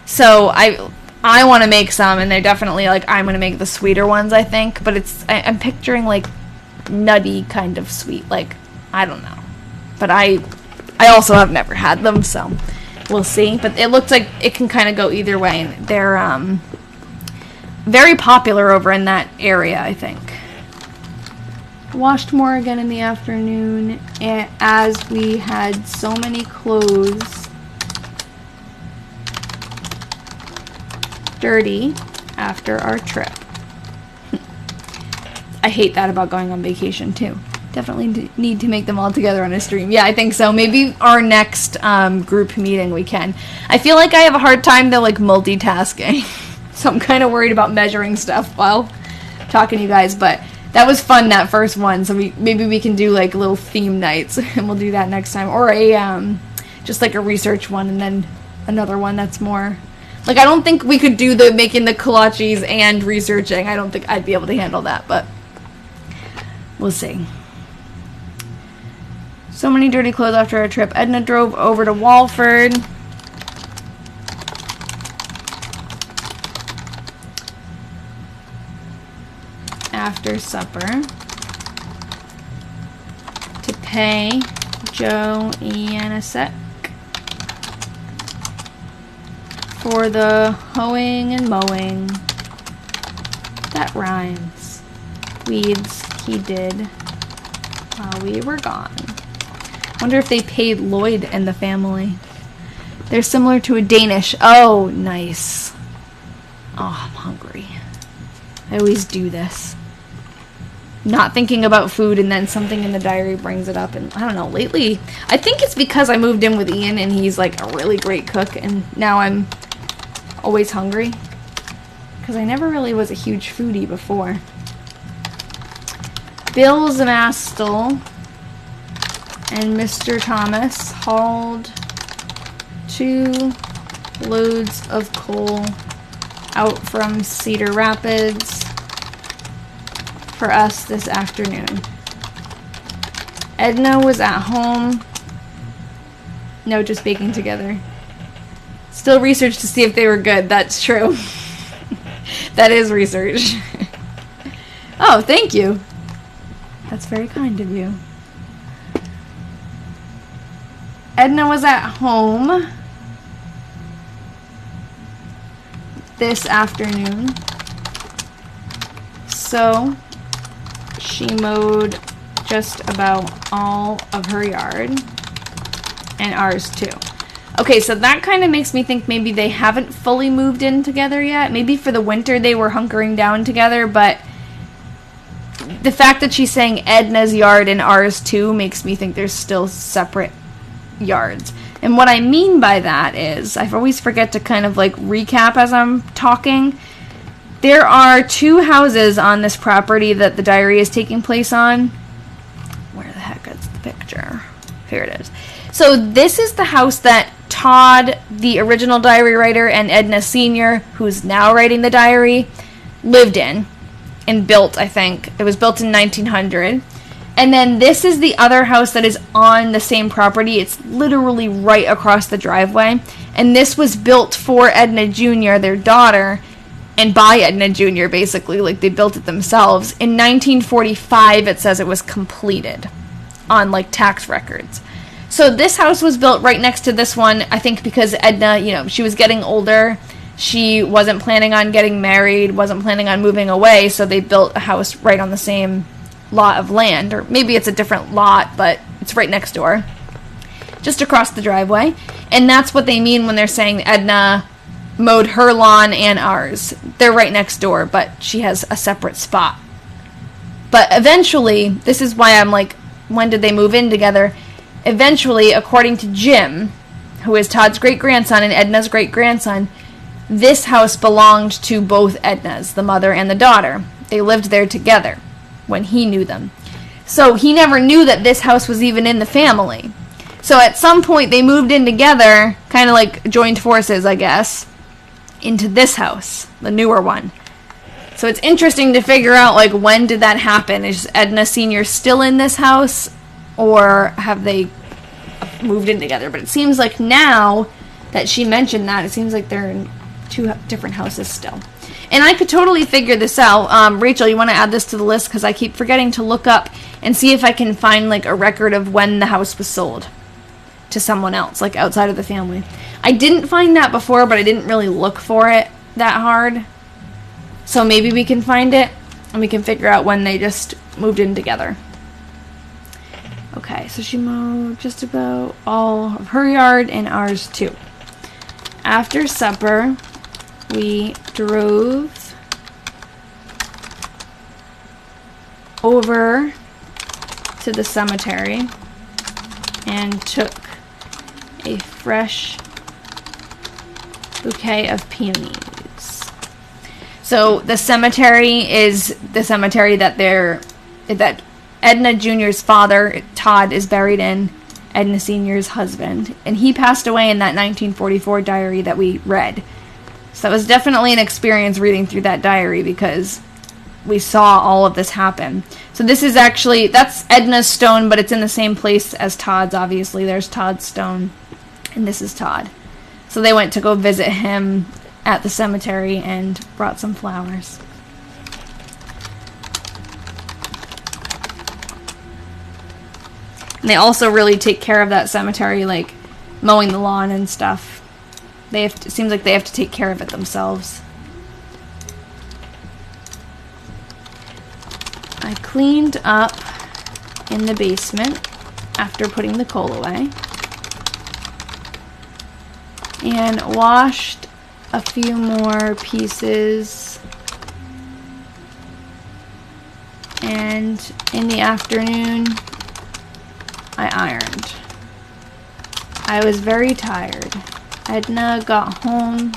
So I want to make some, and they're definitely like, I'm going to make the sweeter ones, I think, but I'm picturing like nutty kind of sweet, like, I don't know. But I also have never had them, so we'll see. But it looks like it can kind of go either way, and they're very popular over in that area, I think. Washed more again in the afternoon, as we had so many clothes dirty after our trip. I hate that about going on vacation too. Definitely need to make them all together on a stream. Yeah, I think so. Maybe our next group meeting we can. I feel like I have a hard time though, like, multitasking. So I'm kind of worried about measuring stuff while talking to you guys, but that was fun, that first one. So maybe we can do like little theme nights and we'll do that next time, or a just like a research one and then another one that's more like, I don't think we could do the making the kolaches and researching. I don't think I'd be able to handle that, but we'll see. So many dirty clothes after our trip. Edna drove over to Walford. After supper to pay Joe and Sec for the hoeing and mowing. That rhymes. Weeds he did while we were gone. Wonder if they paid Lloyd and the family. They're similar to a Danish. Oh, nice. Oh, I'm hungry. I always do this. Not thinking about food, and then something in the diary brings it up, and I don't know, lately, I think it's because I moved in with Ian and he's like a really great cook, and now I'm always hungry, because I never really was a huge foodie before. Bill Zamastel and Mr. Thomas hauled 2 loads of coal out from Cedar Rapids for us this afternoon. Edna was at home. No, just baking together. Still research to see if they were good. That's true. That is research. Oh, thank you. That's very kind of you. Edna was at home this afternoon, so she mowed just about all of her yard, and ours too. Okay, so that kind of makes me think maybe they haven't fully moved in together yet. Maybe for the winter they were hunkering down together, but the fact that she's saying Edna's yard and ours too makes me think there's still separate yards. And what I mean by that is, I always forget to kind of like recap as I'm talking. There are 2 houses on this property that the diary is taking place on. Where the heck is the picture? Here it is. So this is the house that Todd, the original diary writer, and Edna Sr., who's now writing the diary, lived in and built, I think. It was built in 1900. And then this is the other house that is on the same property. It's literally right across the driveway. And this was built for Edna Jr., their daughter, and by Edna Jr., basically. Like, they built it themselves. In 1945, it says it was completed on, like, tax records. So this house was built right next to this one, I think because Edna, you know, she was getting older. She wasn't planning on getting married, wasn't planning on moving away, so they built a house right on the same lot of land, or maybe it's a different lot, but it's right next door, just across the driveway. And that's what they mean when they're saying Edna mowed her lawn and ours. They're right next door, but she has a separate spot. But eventually, this is why I'm like, when did they move in together? Eventually, according to Jim, who is Todd's great-grandson and Edna's great-grandson, this house belonged to both Ednas, the mother and the daughter. They lived there together when he knew them. So he never knew that this house was even in the family. So at some point they moved in together, kind of like joined forces, I guess, into this house, the newer one. So it's interesting to figure out, like, when did that happen? Is Edna Sr. still in this house, or have they moved in together? But it seems like now that she mentioned that, it seems like they're in 2 different houses still. And I could totally figure this out. Rachel, you want to add this to the list? Because I keep forgetting to look up and see if I can find, like, a record of when the house was sold to someone else, like, outside of the family. I didn't find that before, but I didn't really look for it that hard. So maybe we can find it, and we can figure out when they just moved in together. Okay, so she mowed just about all of her yard and ours, too. After supper, we drove over to the cemetery and took a fresh bouquet of peonies. So the cemetery is the cemetery that Edna Jr.'s father, Todd, is buried in, Edna Sr.'s husband, and he passed away in that 1944 diary that we read. So it was definitely an experience reading through that diary because we saw all of this happen. So this is actually, that's Edna's stone, but it's in the same place as Todd's, obviously. There's Todd's stone, and this is Todd. So they went to go visit him at the cemetery and brought some flowers. And they also really take care of that cemetery, like mowing the lawn and stuff. It seems like they have to take care of it themselves. I cleaned up in the basement after putting the coal away and washed a few more pieces, and in the afternoon I ironed. I was very tired. Edna got home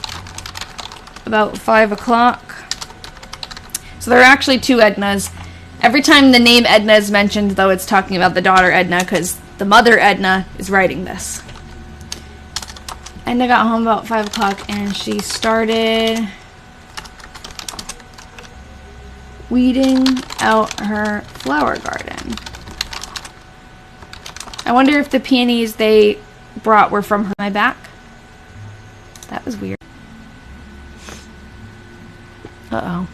about 5 o'clock. So there are actually 2 Ednas. Every time the name Edna is mentioned, though, it's talking about the daughter Edna, because the mother Edna is writing this. Edna got home about 5 o'clock, and she started weeding out her flower garden. I wonder if the peonies they brought were from my back. That was weird. Uh-oh.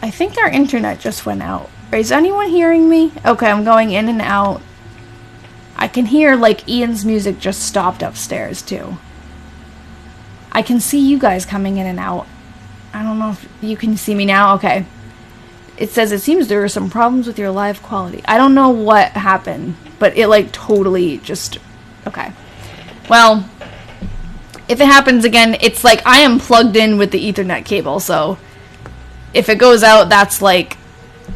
I think our internet just went out. Is anyone hearing me? Okay, I'm going in and out. I can hear, like, Ian's music just stopped upstairs, too. I can see you guys coming in and out. I don't know if you can see me now. Okay. It says, it seems there are some problems with your live quality. I don't know what happened, but it, like, totally just... Okay. Well, If it happens again, it's like I am plugged in with the Ethernet cable, so if it goes out, that's like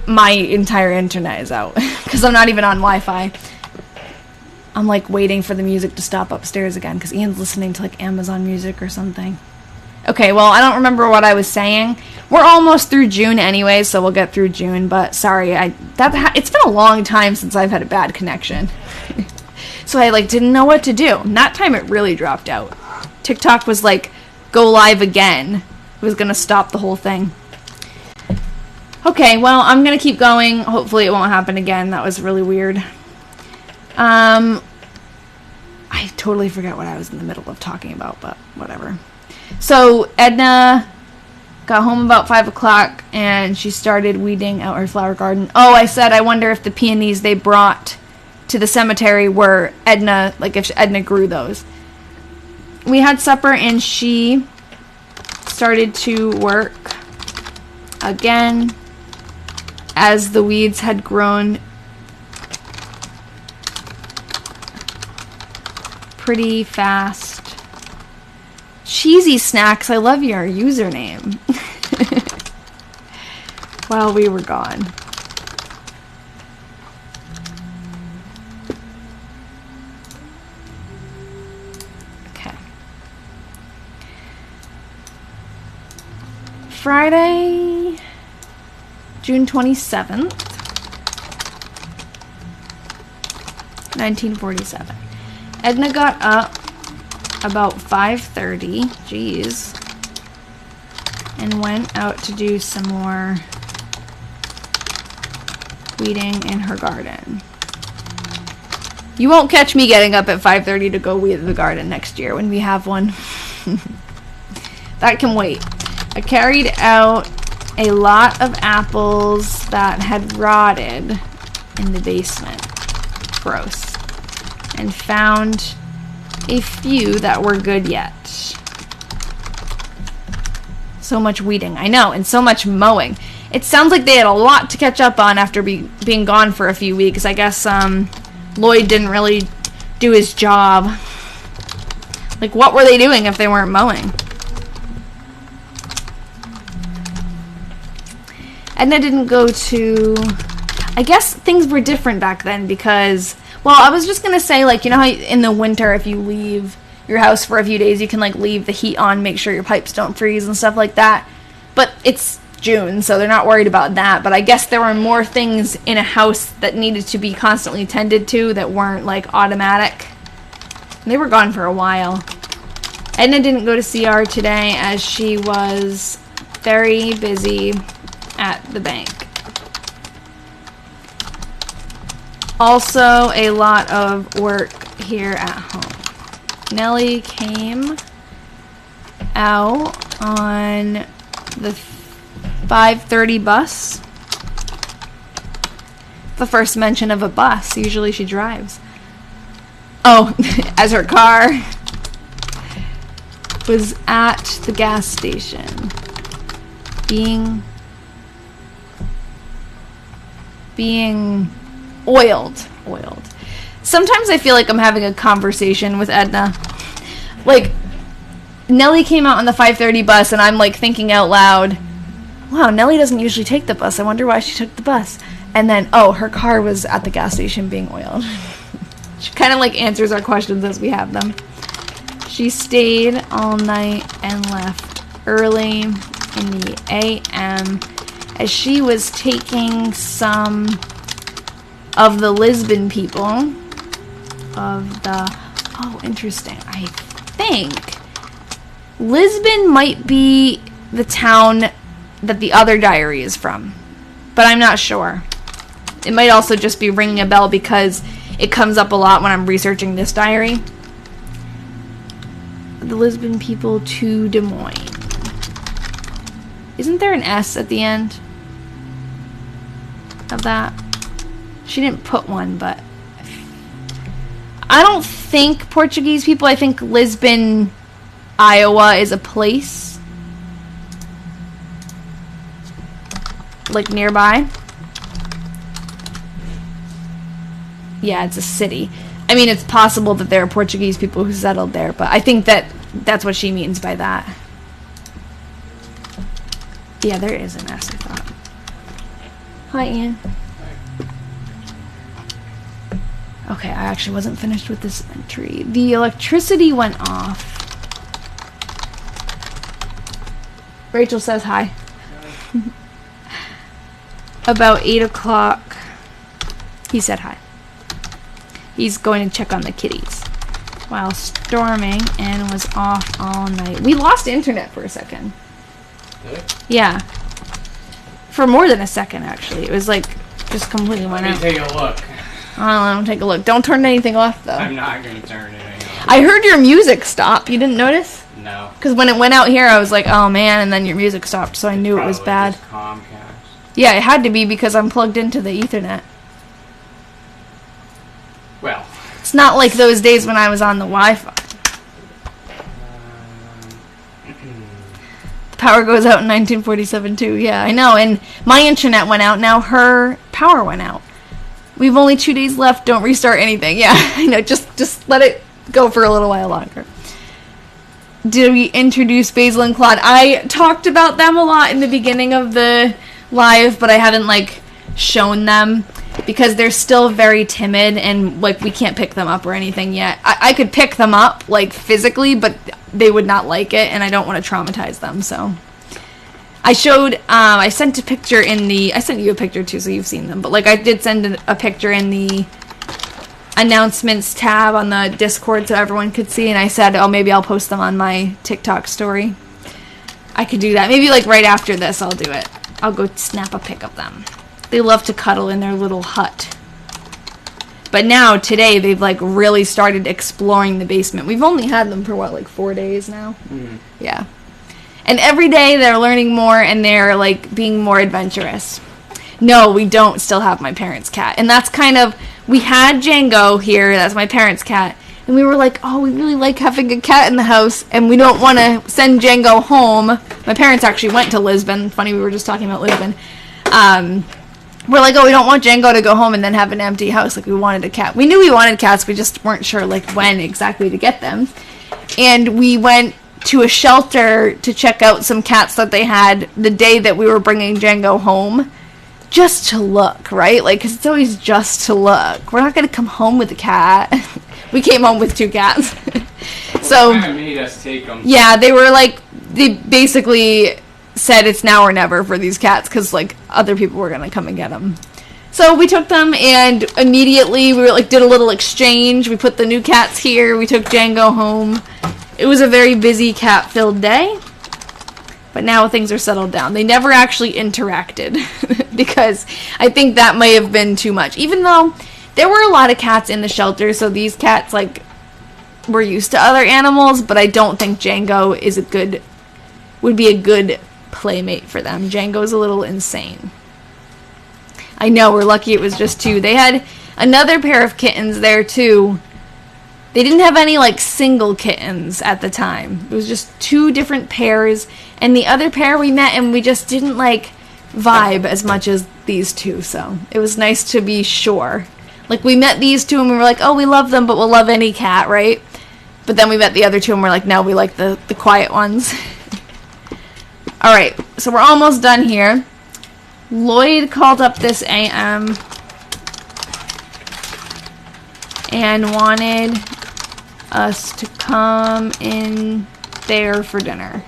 my entire internet is out because I'm not even on Wi-Fi. I'm like waiting for the music to stop upstairs again because Ian's listening to like Amazon Music or something. Okay, well, I don't remember what I was saying. We're almost through June anyway, so we'll get through June, but sorry, it's been a long time since I've had a bad connection. So I like didn't know what to do. And that time it really dropped out. TikTok was like, go live again. It was gonna stop the whole thing. Okay, well, I'm gonna keep going. Hopefully it won't happen again. That was really weird. I totally forget what I was in the middle of talking about, but whatever. So Edna got home about 5 o'clock and she started weeding out her flower garden. Oh, I said I wonder if the peonies they brought to the cemetery were Edna, like if Edna grew those. We had supper and she started to work again as the weeds had grown pretty fast. Cheesy Snacks, I love your username. While we were gone. Okay. Friday, June 27th, 1947. Edna got up about 5:30, geez, and went out to do some more weeding in her garden. You won't catch me getting up at 5:30 to go weed the garden next year when we have one. That can wait. I carried out a lot of apples that had rotted in the basement. Gross. And found a few that were good yet. So much weeding, I know, and so much mowing. It sounds like they had a lot to catch up on after being gone for a few weeks. I guess Lloyd didn't really do his job. Like, what were they doing if they weren't mowing? Edna didn't go to... I guess things were different back then because... Well, I was just going to say, like, you know how in the winter if you leave your house for a few days, you can, like, leave the heat on, make sure your pipes don't freeze and stuff like that. But it's June, so they're not worried about that. But I guess there were more things in a house that needed to be constantly tended to that weren't, like, automatic. And they were gone for a while. Edna didn't go to CR today as she was very busy at the bank. Also, a lot of work here at home. Nellie came out on the 5:30 bus. The first mention of a bus. Usually she drives. Oh, as her car was at the gas station being oiled. Sometimes I feel like I'm having a conversation with Edna. Like, Nellie came out on the 5:30 bus and I'm like thinking out loud, wow, Nellie doesn't usually take the bus. I wonder why she took the bus. And then, oh, her car was at the gas station being oiled. She kind of like answers our questions as we have them. She stayed all night and left early in the AM as she was taking some of the Lisbon people of the... Oh, interesting. I think Lisbon might be the town that the other diary is from, but I'm not sure. It might also just be ringing a bell because it comes up a lot when I'm researching this diary. The Lisbon people to Des Moines. Isn't there an S at the end of that? She didn't put one, but I don't think Portuguese people. I think Lisbon, Iowa is a place, like nearby. Yeah, it's a city. I mean, it's possible that there are Portuguese people who settled there, but I think that that's what she means by that. Yeah, there is an S, I thought. Hi, Ian. Okay, I actually wasn't finished with this entry. The electricity went off. Rachel says hi. About 8 o'clock. He said hi. He's going to check on the kitties. While storming and was off all night. We lost internet for a second. Really? Yeah. For more than a second, actually. It was like, just completely went out. Let me take a look. I don't know, take a look. Don't turn anything off, though. I'm not going to turn anything off. I heard your music stop. You didn't notice? No. Because when it went out here, I was like, oh man, and then your music stopped, so I knew it was bad. Just Comcast. Yeah, it had to be because I'm plugged into the Ethernet. Well. It's not like those days when I was on the Wi-Fi. The power goes out in 1947 too. Yeah, I know. And my internet went out. Now her power went out. We've only 2 days left. Don't restart anything. Yeah, I know. Just let it go for a little while longer. Did we introduce Basil and Claude? I talked about them a lot in the beginning of the live, but I haven't like shown them because they're still very timid and like we can't pick them up or anything yet. I could pick them up like physically, but they would not like it, and I don't want to traumatize them. So I showed, I sent a picture in the, I sent you a picture too, so you've seen them, but like I did send a picture in the announcements tab on the Discord so everyone could see, and I said, oh, maybe I'll post them on my TikTok story. I could do that. Maybe like right after this I'll do it. I'll go snap a pic of them. They love to cuddle in their little hut. But now, today, they've like really started exploring the basement. We've only had them for what, like 4 days now? Mm-hmm. Yeah. And every day they're learning more and they're like being more adventurous. No, we don't still have my parents' cat. And that's kind of, we had Django here, that's my parents' cat. And we were like, oh, we really like having a cat in the house, and we don't want to send Django home. My parents actually went to Lisbon. Funny, we were just talking about Lisbon. We're like, oh, we don't want Django to go home and then have an empty house. Like, we wanted a cat. We knew we wanted cats, we just weren't sure, like, when exactly to get them. And we went to a shelter to check out some cats that they had the day that we were bringing Django home. Just to look, right? Like, because it's always just to look. We're not going to come home with a cat. We came home with 2 cats. So, kind of made us take them. Yeah, they were like, they basically said it's now or never for these cats because like other people were going to come and get them. So we took them and immediately we were like, did a little exchange. We put the new cats here. We took Django home. It was a very busy cat-filled day. But now things are settled down. They never actually interacted because I think that may have been too much. Even though there were a lot of cats in the shelter, so these cats like were used to other animals, but I don't think Django is would be a good playmate for them. Django's a little insane. I know, we're lucky it was just 2. They had another pair of kittens there too. They didn't have any like single kittens at the time. It was just 2 different pairs, and the other pair we met and we just didn't like vibe as much as these 2, so it was nice to be sure. Like, we met these 2 and we were like, oh, we love them, but we'll love any cat, right? But then we met the other 2 and we're like, no, we like the quiet ones. Alright, so we're almost done here. Lloyd called up this AM and wanted us to come in there for dinner.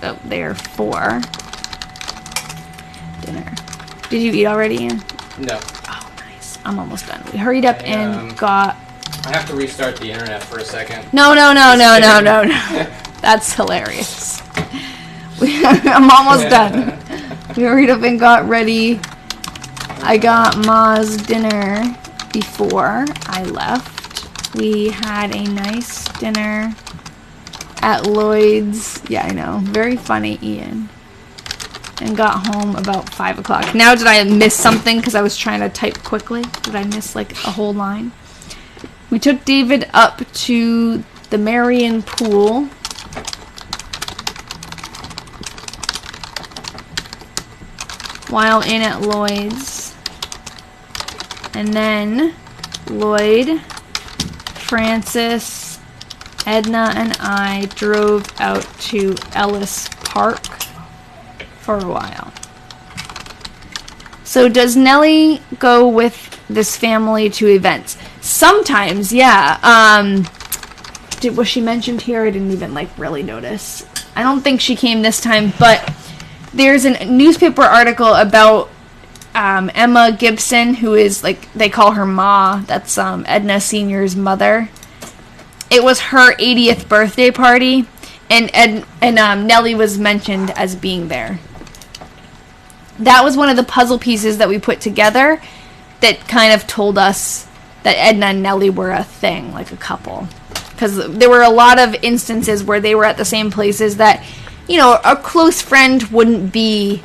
Oh, there for dinner. Did you eat already, Ian? No. Oh, nice. I'm almost done. We hurried up and got... I have to restart the internet for a second. No. That's hilarious. I'm almost done. We hurried up and got ready. I got Ma's dinner before I left. We had a nice dinner at Lloyd's. Yeah, I know. Very funny, Ian. And got home about 5 o'clock. Now, did I miss something because I was trying to type quickly? Did I miss like a whole line? We took David up to the Marion pool. While in at Lloyd's. And then Lloyd, Francis, Edna and I drove out to Ellis Park for a while. So does Nellie go with this family to events? Sometimes, yeah. Was she mentioned here? I didn't even really notice. I don't think she came this time, but there's a newspaper article about Emma Gibson, who is they call her Ma. That's Edna Senior's mother. It was her 80th birthday party, and Nellie was mentioned as being there. That was one of the puzzle pieces that we put together that kind of told us that Edna and Nellie were a thing, like a couple. Because there were a lot of instances where they were at the same places that, a close friend wouldn't be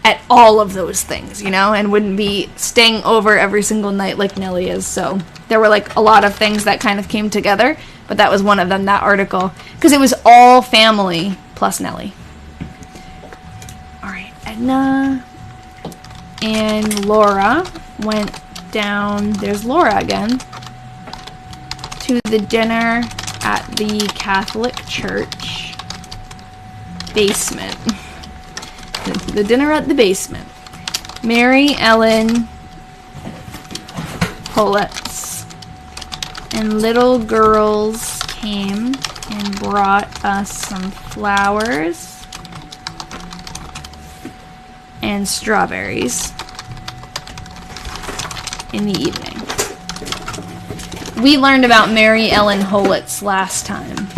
at all of those things, and wouldn't be staying over every single night like Nellie is. So there were a lot of things that kind of came together, but that was one of them, that article. Because it was all family plus Nellie. All right, Edna and Laura went down, there's Laura again, to the dinner at the Catholic Church basement. The dinner at the basement. Mary Ellen Pulletts and little girls came and brought us some flowers and strawberries in the evening. We learned about Mary Ellen Holitz last time.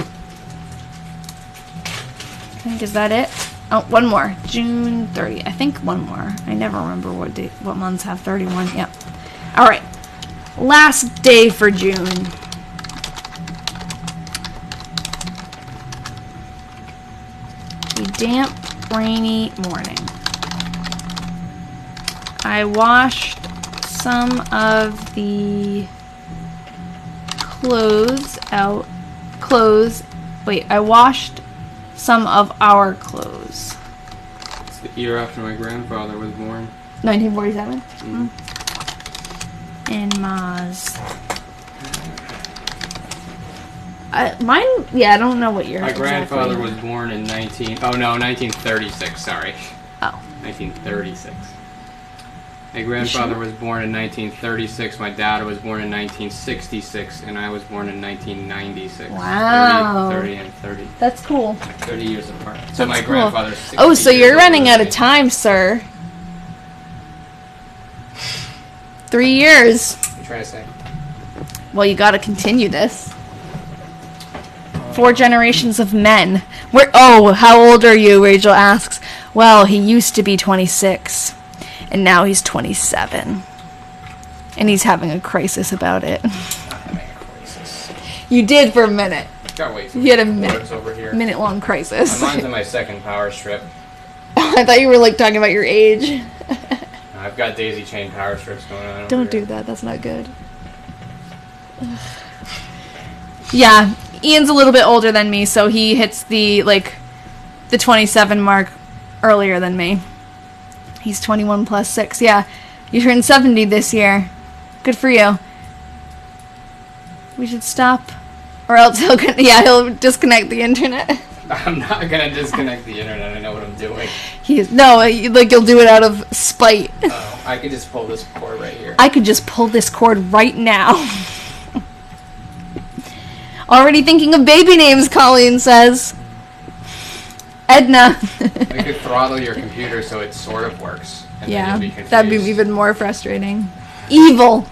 I think, is that it? Oh, one more. June 30. I think one more. I never remember what months have 31. Yep. All right. Last day for June. A damp, rainy morning. I washed some of the I washed some of our clothes. It's the year after my grandfather was born. 1947? And Ma's. Mine, yeah, I don't know what year. My grandfather was born in 1936, sorry. Oh. 1936. My grandfather was born in 1936, my dad was born in 1966, and I was born in 1996. Wow. 30 and 30. That's cool. 30 years apart. So That's my cool. grandfather's 60 Oh, so years you're older running than out of me. time, sir. 3 years. What are you trying to say? Well, you gotta continue this. 4 generations of men. How old are you? Rachel asks. Well, he used to be 26. And now he's 27. And he's having a crisis about it. Not having a crisis. You did for a minute. Got way too You had a many minute, words over here. minute-long crisis. I'm on to my second power strip. I thought you were talking about your age. I've got daisy chain power strips going on. Don't do that. That's not good. Yeah, Ian's a little bit older than me, so he hits the 27 mark earlier than me. He's 21 plus 6. Yeah, you turned 70 this year. Good for you. We should stop, or else he'll disconnect the internet. I'm not gonna disconnect the internet. I know what I'm doing. You'll do it out of spite. Oh, I could just pull this cord right here. I could just pull this cord right now. Already thinking of baby names, Colleen says. Edna. I could throttle your computer so it sort of works. And Yeah, then you'll be confused. that'd be even more frustrating. Evil.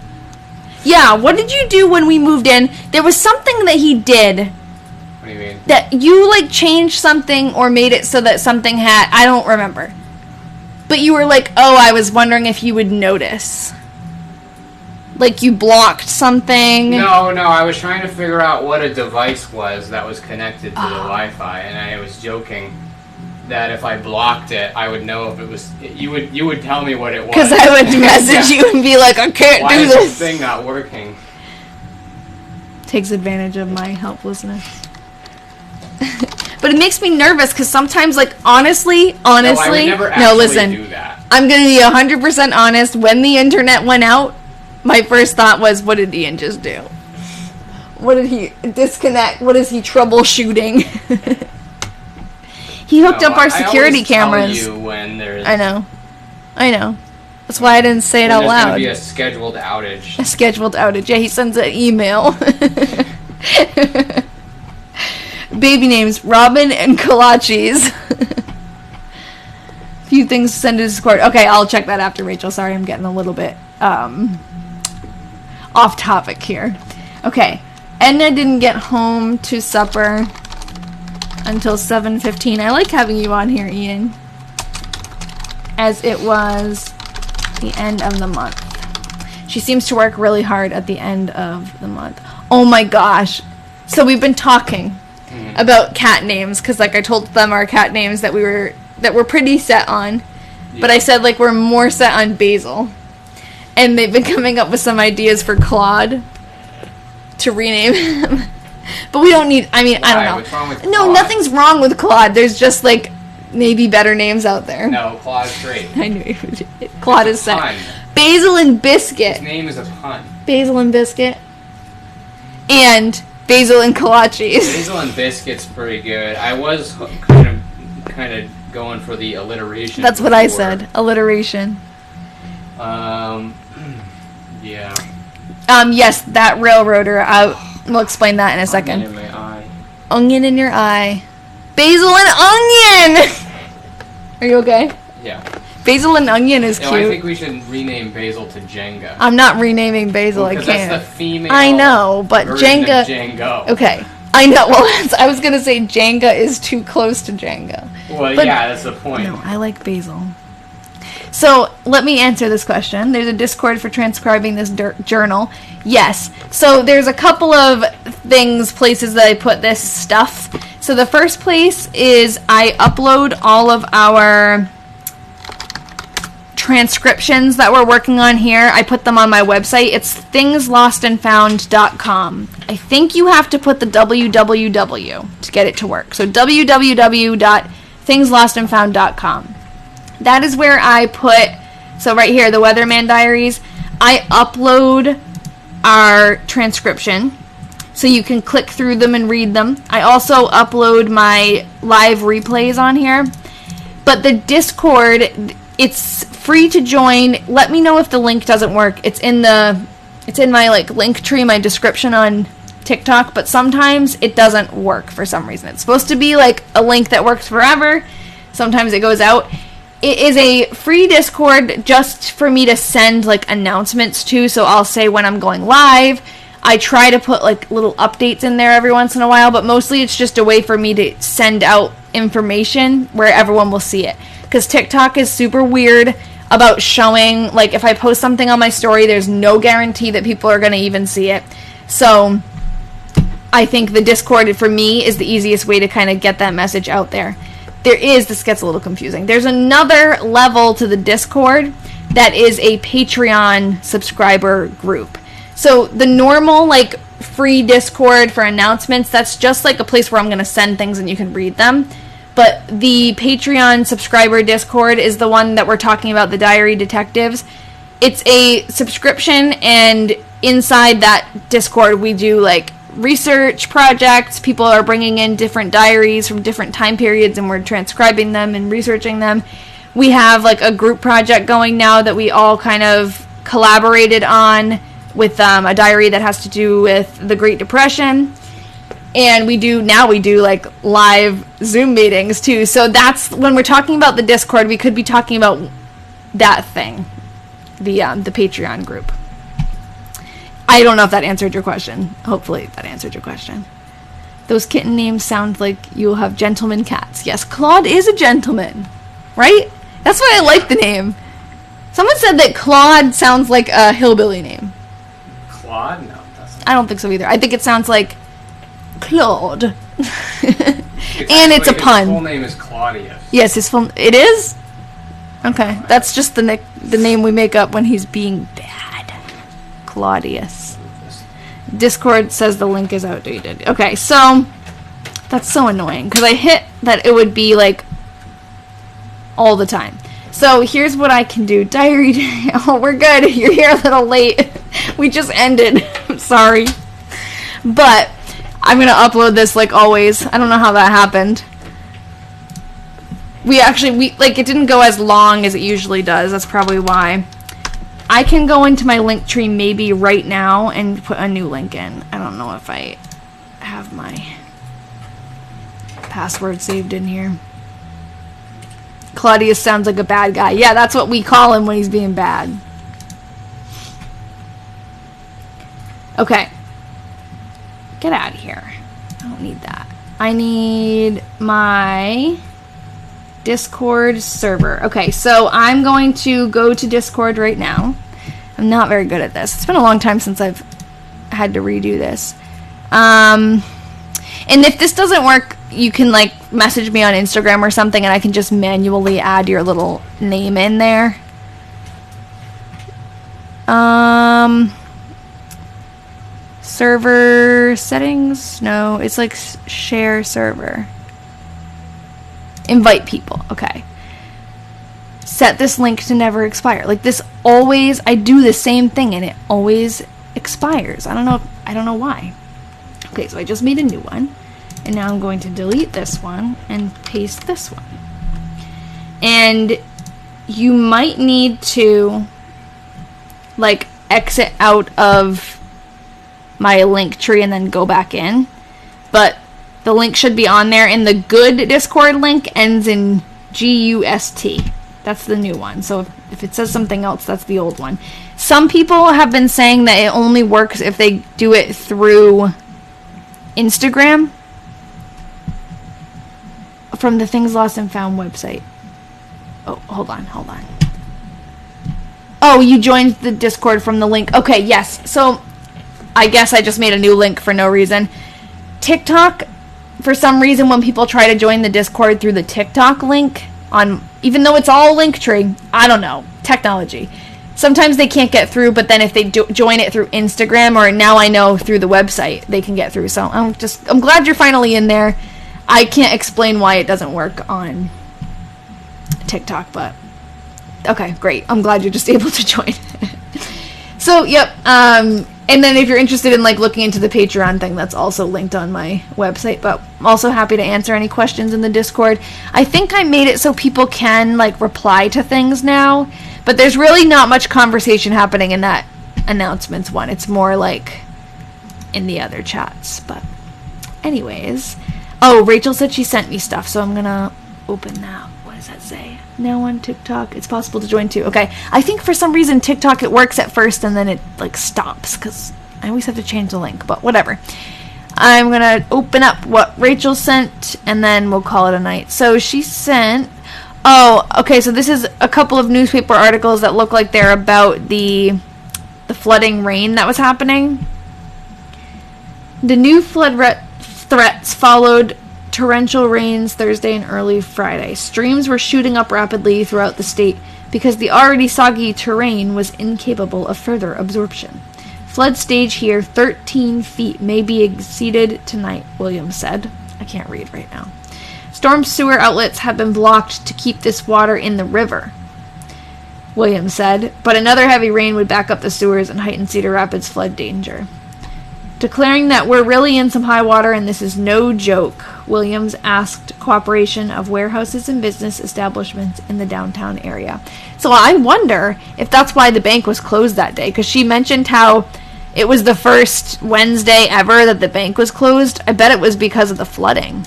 Yeah, what did you do when we moved in? There was something that he did. What do you mean? That you changed something or made it so that something had, I don't remember. But you were I was wondering if you would notice. You blocked something. No, I was trying to figure out what a device was that was connected to the Wi-Fi, and I was joking that if I blocked it, I would know if it was. You would tell me what it was. Because I would message you and be like, I can't Why do is this. this thing not working? Takes advantage of my helplessness. But it makes me nervous because sometimes, honestly, No, I would never actually listen. do that. I'm going to be 100% honest. When the internet went out, my first thought was, what did Ian just do? What did he disconnect? What is he troubleshooting? He hooked up our security cameras. Tell you when there's... I know. That's why I didn't say it out loud. There's going to be a scheduled outage. A scheduled outage. Yeah, he sends an email. Baby names, Robin and Kolaches. Few things to send to Discord. Okay, I'll check that after, Rachel. Sorry, I'm getting a little bit off topic here. Okay, Edna didn't get home to supper until 7:15. I like having you on here, Ian, as it was the end of the month. She seems to work really hard at the end of the month. Oh my gosh. So we've been talking about cat names, because like I told them our cat names that we're pretty set on. Yeah. But I said like we're more set on Basil. And they've been coming up with some ideas for Claude to rename him. But we don't need, I mean, why? I don't know. What's wrong with no, Claude? Nothing's wrong with Claude. There's just like maybe better names out there. No, Claude's great. I knew it. Claude is set. Basil and Biscuit. His name is a pun. Basil and Biscuit. And Basil and Kolaches. Basil and Biscuit's pretty good. I was kind of going for the alliteration. That's what I said. Alliteration. Yeah. Yes, that railroader. We'll explain that in a second. Onion in my eye. Onion in your eye. Basil and onion! Are you okay? Yeah. Basil and onion is cute. I think we should rename Basil to Jenga. I'm not renaming Basil. I can't. That's the female. I know, but Jenga. Django. Okay, I know. Well, I was gonna say Jenga is too close to Jenga. Well, but yeah, that's the point. No, I like Basil. So let me answer this question. There's a Discord for transcribing this journal. Yes. So there's a couple of places that I put this stuff. So the first place is I upload all of our transcriptions that we're working on here. I put them on my website. It's thingslostandfound.com. I think you have to put the www to get it to work. So www.thingslostandfound.com. That is where I put, so right here, the Weatherman Diaries. I upload our transcription, so you can click through them and read them. I also upload my live replays on here. But the Discord, it's free to join. Let me know if the link doesn't work. It's in my like link tree, my description on TikTok, but sometimes it doesn't work for some reason. It's supposed to be like a link that works forever. Sometimes it goes out. It is a free Discord just for me to send like announcements to, so I'll say when I'm going live. I try to put like little updates in there every once in a while, but mostly it's just a way for me to send out information where everyone will see it. Because TikTok is super weird about showing, like if I post something on my story, there's no guarantee that people are going to even see it. So I think the Discord for me is the easiest way to kind of get that message out there. This gets a little confusing. There's another level to the Discord that is a Patreon subscriber group. So the normal, like, free Discord for announcements, that's just like a place where I'm going to send things and you can read them. But the Patreon subscriber Discord is the one that we're talking about, the Diary Detectives. It's a subscription, and inside that Discord we do, like, research projects. People are bringing in different diaries from different time periods, and we're transcribing them and researching them. We have like a group project going now that we all kind of collaborated on with a diary that has to do with the Great Depression, and we do like live Zoom meetings too. So that's when we're talking about the Discord, we could be talking about that thing, the Patreon group. I don't know if that answered your question. Hopefully that answered your question. Those kitten names sound like you'll have gentleman cats. Yes, Claude is a gentleman, right? That's why I like the name. Someone said that Claude sounds like a hillbilly name. Claude? No, it doesn't. I don't think so either. I think it sounds like Claude. And it's a pun. His full name is Claudius. Yes, it is? Okay, that's just the name we make up when he's being bad. Claudius. Discord says the link is outdated. Okay, so that's so annoying because I hit that it would be like all the time. So here's what I can do. Diary day. Oh, we're good. You're here a little late. We just ended. I'm sorry. But I'm going to upload this like always. I don't know how that happened. We like, it didn't go as long as it usually does. That's probably why. I can go into my link tree maybe right now and put a new link in. I don't know if I have my password saved in here. Claudius sounds like a bad guy. Yeah, that's what we call him when he's being bad. Okay. Get out of here. I don't need that. I need my Discord server. Okay, so I'm going to go to Discord right now. I'm not very good at this. It's been a long time since I've had to redo this. And if this doesn't work, you can like message me on Instagram or something and I can just manually add your little name in there. Server settings? No, it's like share server. Invite people. Okay. Set this link to never expire. Like this always, I do the same thing and it always expires. I don't know why. Okay, so I just made a new one. And now I'm going to delete this one and paste this one. And you might need to like exit out of my link tree and then go back in. But the link should be on there, and the good Discord link ends in GUST. That's the new one. So if it says something else, that's the old one. Some people have been saying that it only works if they do it through Instagram. From the Things Lost and Found website. Oh, hold on. Oh, you joined the Discord from the link. Okay, yes. So I guess I just made a new link for no reason. TikTok, for some reason, when people try to join the Discord through the TikTok link, even though it's all Linktree, I don't know, technology. Sometimes they can't get through, but then if they join it through Instagram, or now I know through the website, they can get through. So I'm glad you're finally in there. I can't explain why it doesn't work on TikTok, but okay, great. I'm glad you're just able to join. So, yep. And then if you're interested in like looking into the Patreon thing, that's also linked on my website. But I'm also happy to answer any questions in the Discord. I think I made it so people can like reply to things now, but there's really not much conversation happening in that announcements one. It's more like in the other chats. But anyways, oh, Rachel said she sent me stuff, so I'm gonna open that. What does that say? Now on TikTok, it's possible to join too. Okay, I think for some reason TikTok, it works at first and then it like stops because I always have to change the link, but whatever. I'm gonna open up what Rachel sent and then we'll call it a night. So she sent, oh, okay, so this is a couple of newspaper articles that look like they're about the flooding rain that was happening. The new flood threats followed torrential rains Thursday and early Friday. Streams were shooting up rapidly throughout the state because the already soggy terrain was incapable of further absorption. Flood stage here, 13 feet, may be exceeded tonight, Williams said. I can't read right now. Storm sewer outlets have been blocked to keep this water in the river, Williams said, but another heavy rain would back up the sewers and heighten Cedar Rapids flood danger. Declaring that we're really in some high water and this is no joke, Williams asked cooperation of warehouses and business establishments in the downtown area. So I wonder if that's why the bank was closed that day, because she mentioned how it was the first Wednesday ever that the bank was closed. I bet it was because of the flooding.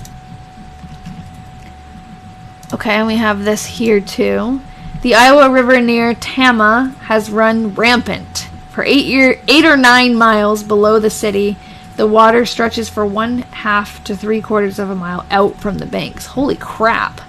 Okay, and we have this here too. The Iowa River near Tama has run rampant. For 8 or 9 miles below the city, the water stretches for 1/2 to 3/4 of a mile out from the banks. Holy crap.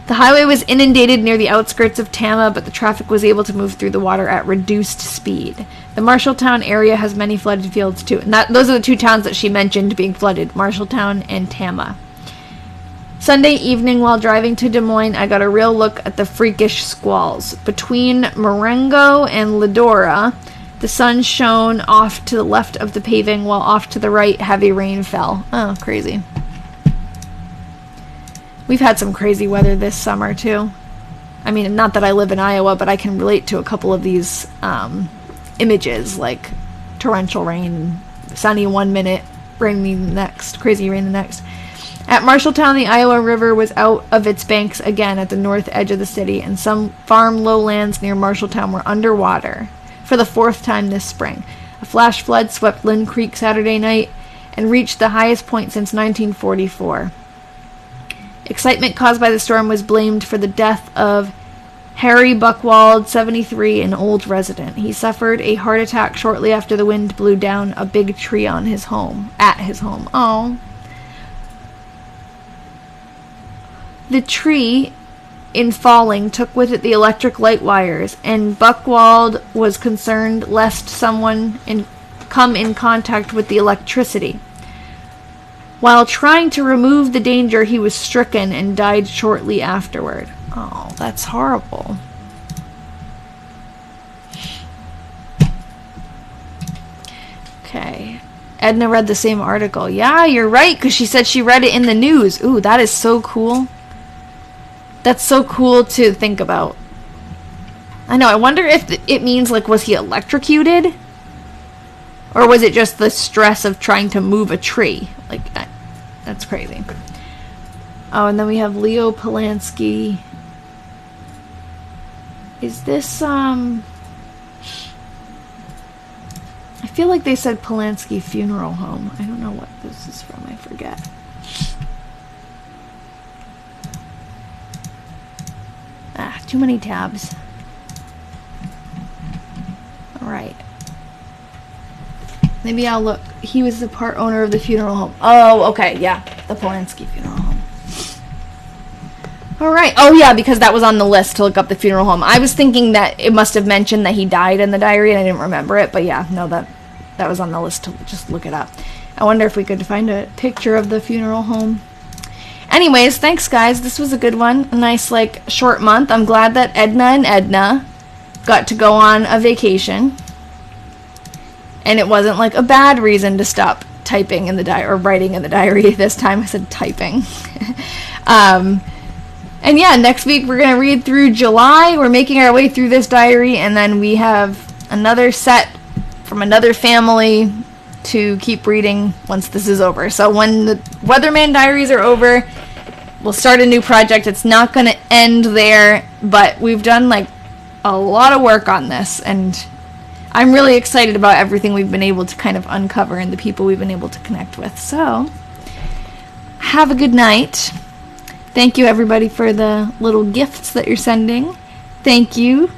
The highway was inundated near the outskirts of Tama, but the traffic was able to move through the water at reduced speed. The Marshalltown area has many flooded fields too. And those are the two towns that she mentioned being flooded, Marshalltown and Tama. Sunday evening, while driving to Des Moines, I got a real look at the freakish squalls. Between Marengo and Ledora, the sun shone off to the left of the paving, while off to the right, heavy rain fell. Oh, crazy. We've had some crazy weather this summer, too. I mean, not that I live in Iowa, but I can relate to a couple of these images. Like, torrential rain, sunny one minute, rainy the next, crazy rain the next. At Marshalltown, the Iowa River was out of its banks again at the north edge of the city, and some farm lowlands near Marshalltown were underwater for the 4th time this spring. A flash flood swept Lynn Creek Saturday night and reached the highest point since 1944. Excitement caused by the storm was blamed for the death of Harry Buchwald, 73, an old resident. He suffered a heart attack shortly after the wind blew down a big tree on his home. Oh. The tree, in falling, took with it the electric light wires, and Buchwald was concerned lest someone come in contact with the electricity. While trying to remove the danger, he was stricken and died shortly afterward. Oh, that's horrible. Okay. Edna read the same article. Yeah, you're right, because she said she read it in the news. Ooh, that is so cool. That's so cool to think about. I know, I wonder if it means, like, was he electrocuted? Or was it just the stress of trying to move a tree? Like, that's crazy. Oh, and then we have Leo Polanski. Is this, I feel like they said Polanski Funeral Home. I don't know what this is from, I forget. Too many tabs. Alright. Maybe I'll look. He was the part owner of the funeral home. Oh, okay, yeah. The Polanski Funeral Home. Alright. Oh, yeah, because that was on the list to look up the funeral home. I was thinking that it must have mentioned that he died in the diary, and I didn't remember it. But yeah, no, that was on the list to just look it up. I wonder if we could find a picture of the funeral home. Anyways, thanks, guys. This was a good one. A nice, like, short month. I'm glad that Edna and Edna got to go on a vacation. And it wasn't, like, a bad reason to stop typing in the diary, or writing in the diary this time. I said typing. And yeah, next week we're going to read through July. We're making our way through this diary, and then we have another set from another family to keep reading once this is over. So when the Weatherman diaries are over, we'll start a new project. It's not going to end there, but we've done like a lot of work on this, and I'm really excited about everything we've been able to kind of uncover and the people we've been able to connect with. So have a good night. Thank you, everybody, for the little gifts that you're sending. Thank you.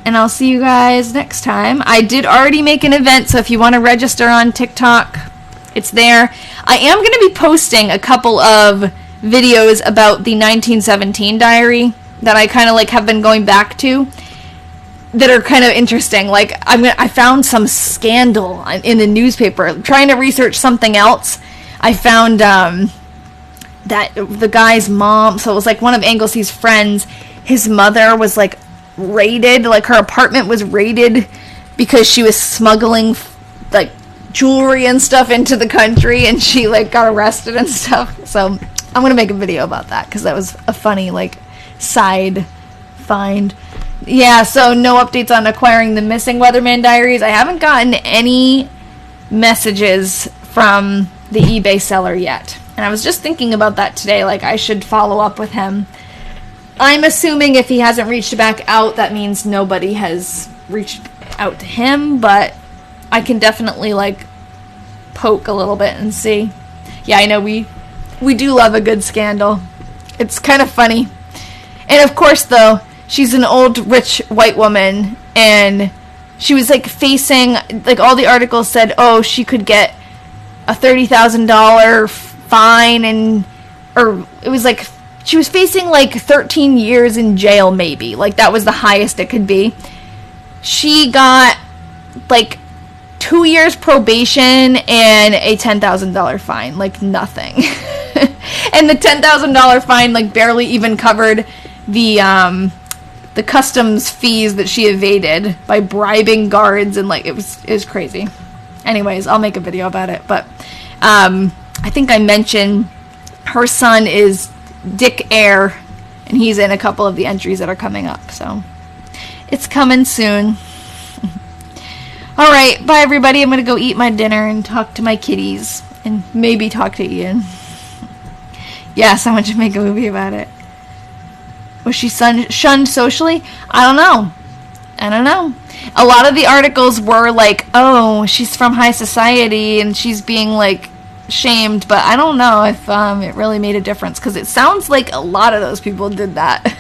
And I'll see you guys next time. I did already make an event, so if you want to register on TikTok, it's there. I am going to be posting a couple of videos about the 1917 diary that I kind of like have been going back to that are kind of interesting. Like, I found some scandal in the newspaper. Trying to research something else, I found that the guy's mom, so it was like one of Anglesy's friends, his mother was like raided, like her apartment was raided because she was smuggling like jewelry and stuff into the country, and she like got arrested and stuff. So I'm gonna make a video about that because that was a funny like side find. Yeah, so no updates on acquiring the missing Weatherman diaries. I haven't gotten any messages from the eBay seller yet, and I was just thinking about that today, like I should follow up with him. I'm assuming if he hasn't reached back out, that means nobody has reached out to him, but I can definitely, like, poke a little bit and see. Yeah, I know we do love a good scandal. It's kind of funny. And, of course, though, she's an old, rich white woman, and she was, like, facing, like, all the articles said, oh, she could get a $30,000 fine, and, or it was, like, she was facing, like, 13 years in jail, maybe. Like, that was the highest it could be. She got, like, 2 years probation and a $10,000 fine. Like, nothing. And the $10,000 fine, like, barely even covered the customs fees that she evaded by bribing guards, and, like, it was crazy. Anyways, I'll make a video about it. But I think I mentioned her son is Dick Eyre, and he's in a couple of the entries that are coming up, so it's coming soon. All right, bye everybody. I'm gonna go eat my dinner and talk to my kitties and maybe talk to Ian. Yes, I want you to make a movie about it. Was she shunned socially? I don't know. A lot of the articles were like, oh, she's from high society and she's being like shamed, but I don't know if it really made a difference, because it sounds like a lot of those people did that.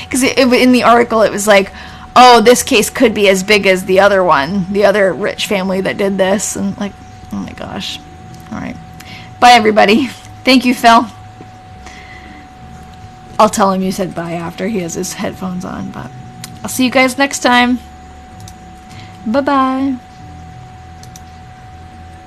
Because in the article it was like, oh, this case could be as big as the other one, the other rich family that did this, and like, oh my gosh. All right, bye everybody. Thank you, Phil. I'll tell him you said bye after he has his headphones on, but I'll see you guys next time. Bye bye.